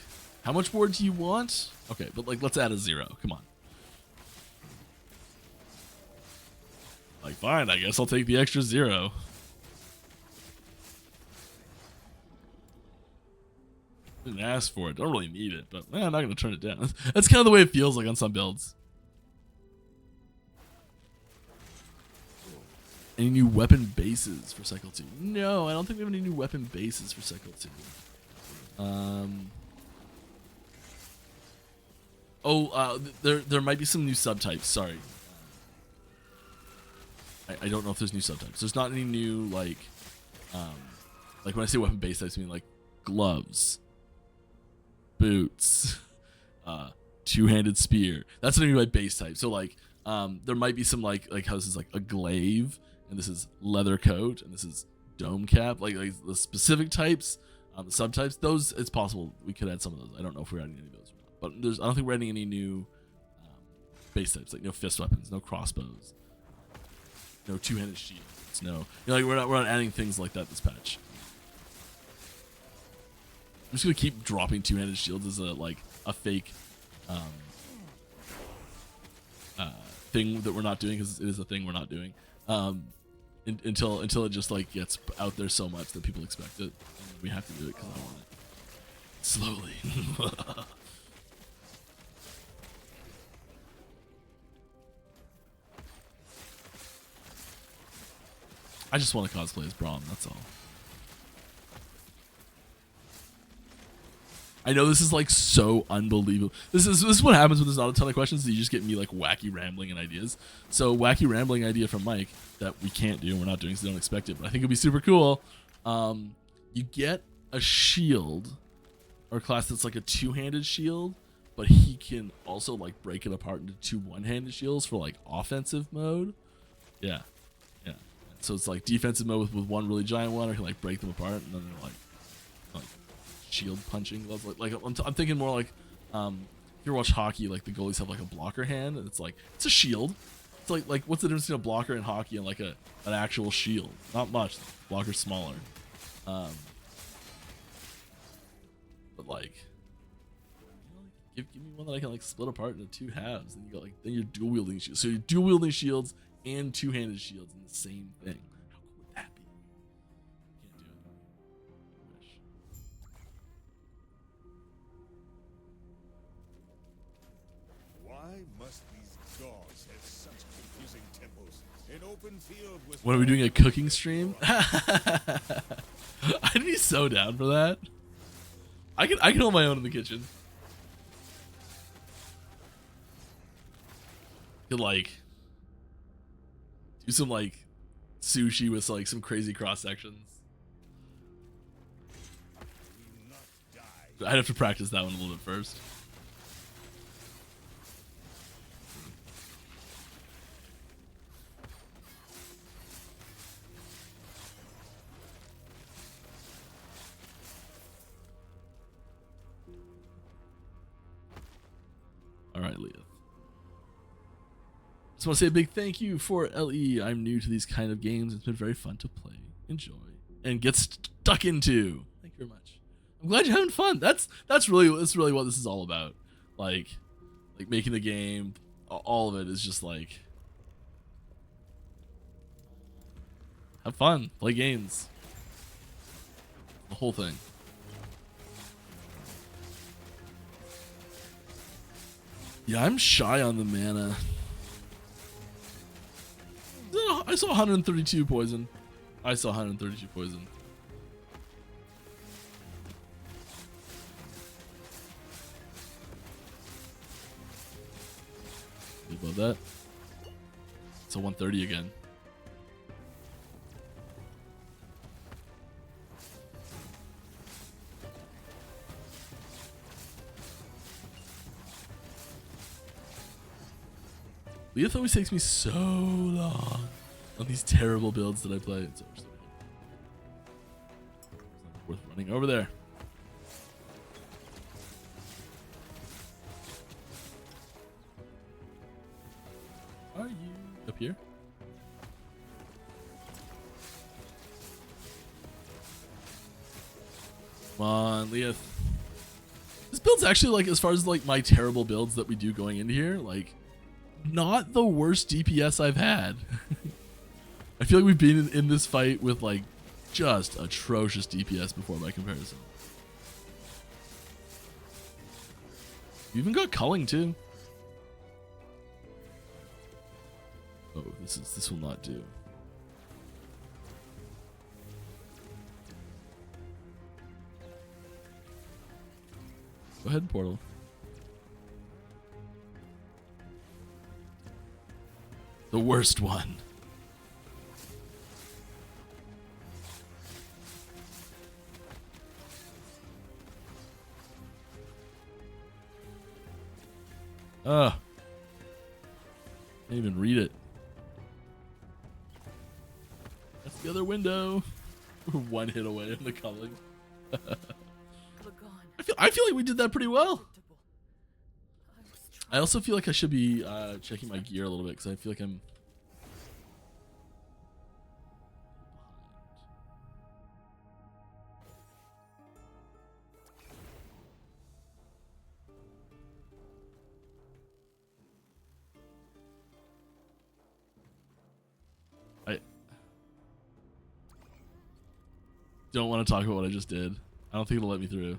how much more do you want? Okay, but like, let's add a 0. Come on. Like, fine, I guess I'll take the extra 0. Didn't ask for it. Don't really need it, but I'm not gonna turn it down. That's kind of the way it feels like on some builds. Any new weapon bases for Cycle 2? No, I don't think we have any new weapon bases for Cycle 2. There might be some new subtypes. Sorry, I don't know if there's new subtypes. There's not any new like when I say weapon base types, I mean like gloves, boots, two-handed spear. That's what I mean by base type. So like there might be some like how this is like a glaive, and this is leather coat, and this is dome cap. Like the specific types, the subtypes. Those, it's possible we could add some of those. I don't know if we're adding any of those or not. But I don't think we're adding any new base types. Like no fist weapons, no crossbows, no two-handed shields. No, like we're not adding things like that this patch. I'm just gonna keep dropping two-handed shields as a fake thing that we're not doing, because it is a thing we're not doing, until it just like gets out there so much that people expect it, and we have to do it because I want it slowly. I just want to cosplay as Braum, that's all. I know this is like so unbelievable. This is what happens when there's not a ton of questions. You just get me like wacky rambling and ideas. So wacky rambling idea from Mike that we can't do and we're not doing, so don't expect it. But I think it'd be super cool. You get a shield or a class that's like a two-handed shield, but he can also like break it apart into two one-handed shields for like offensive mode. Yeah. So it's like defensive mode with one really giant one, or can like break them apart, and then they're like shield punching gloves. Like I'm thinking more like if you ever watch hockey, like the goalies have like a blocker hand, and it's a shield. It's like what's the difference between a blocker in hockey and like an actual shield? Not much. Blocker's smaller. But like, give me one that I can like split apart into two halves, and you got then you're dual wielding shields. So you're dual wielding shields and two-handed shields in the same thing. How cool would that be? Can't do it. Wish. Why must these gods have such confusing temples? An open field with... What are we doing, a cooking stream? I'd be so down for that. I can hold my own in the kitchen. Could like do some like sushi with like some crazy cross sections. I'd have to practice that one a little bit first. All right, Leah. Just want to say a big thank you for LE. I'm new to these kind of games. It's been very fun to play, enjoy, and get stuck into. Thank you very much. I'm glad you're having fun. That's really what this is all about. Like making the game, all of it is just like have fun, play games, the whole thing. Yeah, I'm shy on the mana. I saw 132 poison. I saw 132 poison. Above that. It's a 130 again. Leoth always takes me so long on these terrible builds that I play. It's worth running over there. Are you up here? Come on, Leoth. This build's actually, like, as far as like my terrible builds that we do going into here, like, not the worst DPS I've had. I feel like we've been in this fight with like just atrocious DPS before by comparison. You even got culling too. Oh, this will not do. Go ahead, portal. The worst one. Can't even read it. That's the other window. We're one hit away from the culling. I feel like we did that pretty well. I also feel like I should be checking my gear a little bit because I feel like I'm. I don't want to talk about what I just did. I don't think it'll let me through.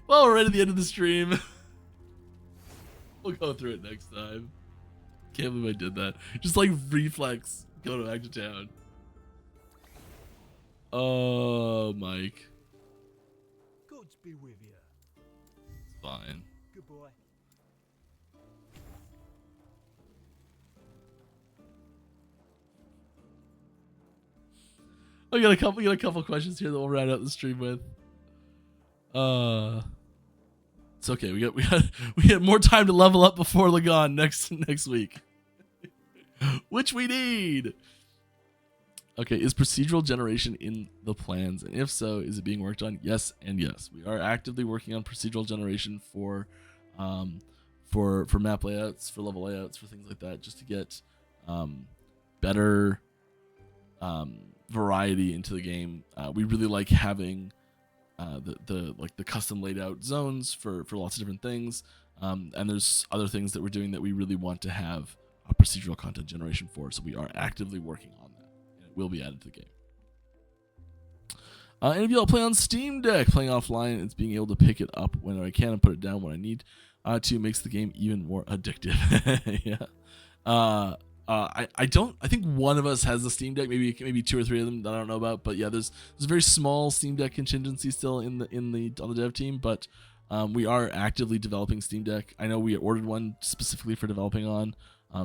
Well, we're right at the end of the stream. We'll go through it next time. Can't believe I did that. Just like reflex, go back to town. Oh, Mike. Gods be with you. It's fine. Good boy. We got a couple questions here that we'll round out the stream with. It's okay. We got more time to level up before Lagon next week, which we need. Okay, is procedural generation in the plans, and if so, is it being worked on? Yes, and yes. We are actively working on procedural generation for map layouts, for level layouts, for things like that, just to get better variety into the game. We really like having the custom laid out zones for lots of different things, and there's other things that we're doing that we really want to have a procedural content generation for, so we are actively working on that, and it will be added to the game. Any of y'all play on Steam Deck? Playing offline, it's being able to pick it up when I can and put it down when I need to makes the game even more addictive. Yeah. I think one of us has the Steam Deck, maybe 2 or 3 of them that I don't know about, but yeah, there's a very small Steam Deck contingency still on the dev team, but we are actively developing Steam Deck. I know we ordered one specifically for developing on,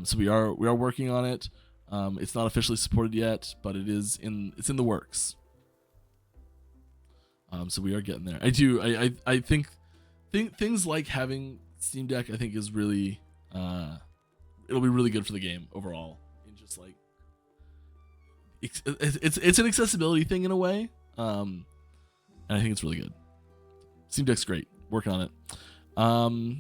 so we are working on it. It's not officially supported yet, but it's in the works. So we are getting there. I think things like having Steam Deck, I think, is really it'll be really good for the game overall. And just like it's an accessibility thing in a way, and I think it's really good. Steam Deck's great. Working on it.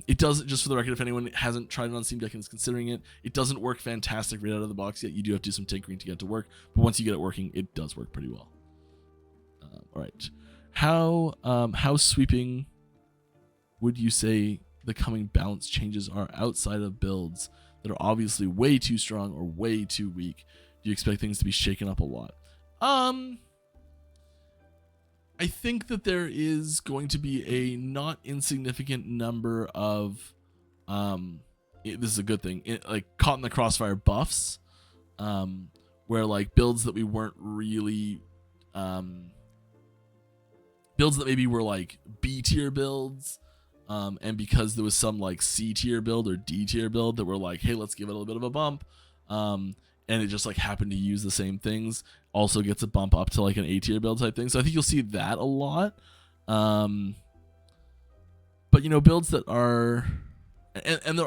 It does, just for the record, if anyone hasn't tried it on Steam Deck and is considering it, it doesn't work fantastic right out of the box yet. You do have to do some tinkering to get it to work, but once you get it working, it does work pretty well. All right, how sweeping would you say the coming balance changes are outside of builds that are obviously way too strong or way too weak? Do you expect things to be shaken up a lot? I I think that there is going to be a not insignificant number of this is a good thing, like caught in the crossfire buffs, where like builds that we weren't really builds that maybe were like B tier builds, and because there was some like C tier build or D tier build that were like, hey, let's give it a little bit of a bump, and it just like happened to use the same things, also gets a bump up to like an A tier build type thing. So I think you'll see that a lot. But you know, builds that are and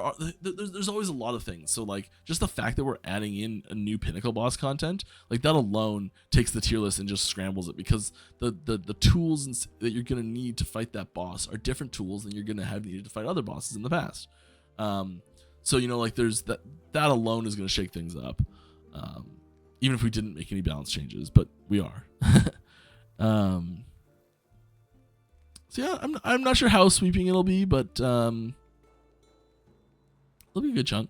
there's always a lot of things. So like just the fact that we're adding in a new pinnacle boss content, like that alone takes the tier list and just scrambles it, because the tools that you're gonna need to fight that boss are different tools than you're gonna have needed to fight other bosses in the past. So you know, like there's that alone is gonna shake things up, even if we didn't make any balance changes, but we are. So yeah, I'm not sure how sweeping it'll be, but it'll be a good chunk.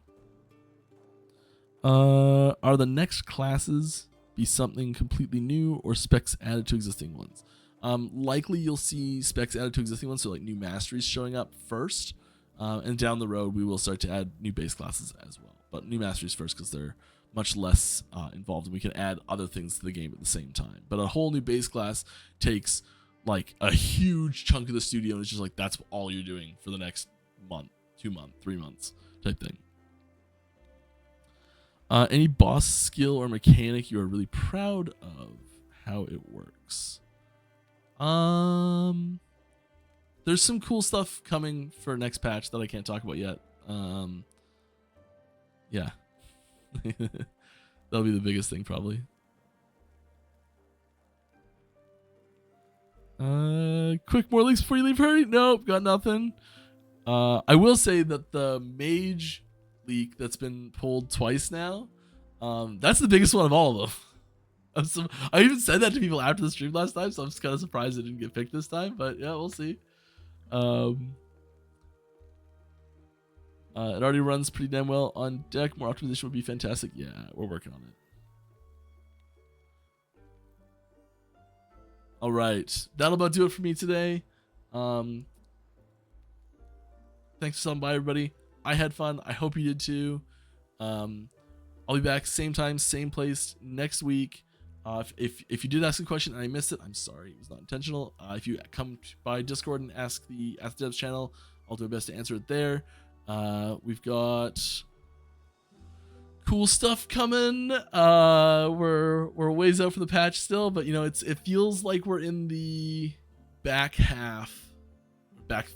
Are the next classes be something completely new or specs added to existing ones? Likely you'll see specs added to existing ones, so like new masteries showing up first, and down the road we will start to add new base classes as well. But new masteries first, because they're much less involved, and we can add other things to the game at the same time. But a whole new base class takes like a huge chunk of the studio, and it's just like that's all you're doing for the next month, 2 months, 3 months type thing. Any boss skill or mechanic you are really proud of how it works? There's some cool stuff coming for next patch that I can't talk about yet. Yeah. That'll be the biggest thing probably. Quick, more leaks before you leave. Hurry. Nope, got nothing. I will say that the mage leak that's been pulled twice now, that's the biggest one of all of them. I even said that to people after the stream last time, so I'm just kind of surprised it didn't get picked this time, but yeah, we'll see. It already runs pretty damn well on deck. More optimization would be fantastic. Yeah, we're working on it. All right, that'll about do it for me today. Thanks for stopping by, everybody. I had fun. I hope you did too. I'll be back same time, same place next week. If you did ask a question and I missed it, I'm sorry. It was not intentional. If you come by Discord and ask the Devs channel, I'll do my best to answer it there. We've got cool stuff coming. We're ways out for the patch still, but you know, it feels like we're in the back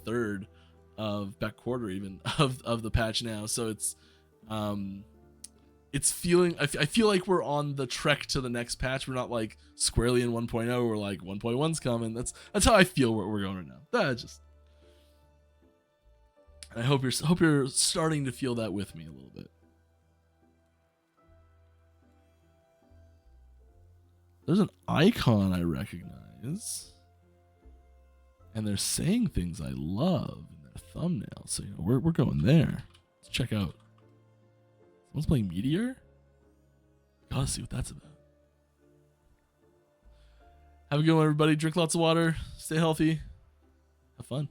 third of back quarter even of the patch now. So it's feeling, I feel like we're on the trek to the next patch. We're not like squarely in 1.0. We're like 1.1's coming. That's how I feel where we're going right now. I hope you're starting to feel that with me a little bit. There's an icon I recognize, and they're saying things I love in their thumbnail. So you know, we're going there. Let's check out. Someone's playing Meteor? Gotta see what that's about. Have a good one, everybody. Drink lots of water. Stay healthy. Have fun.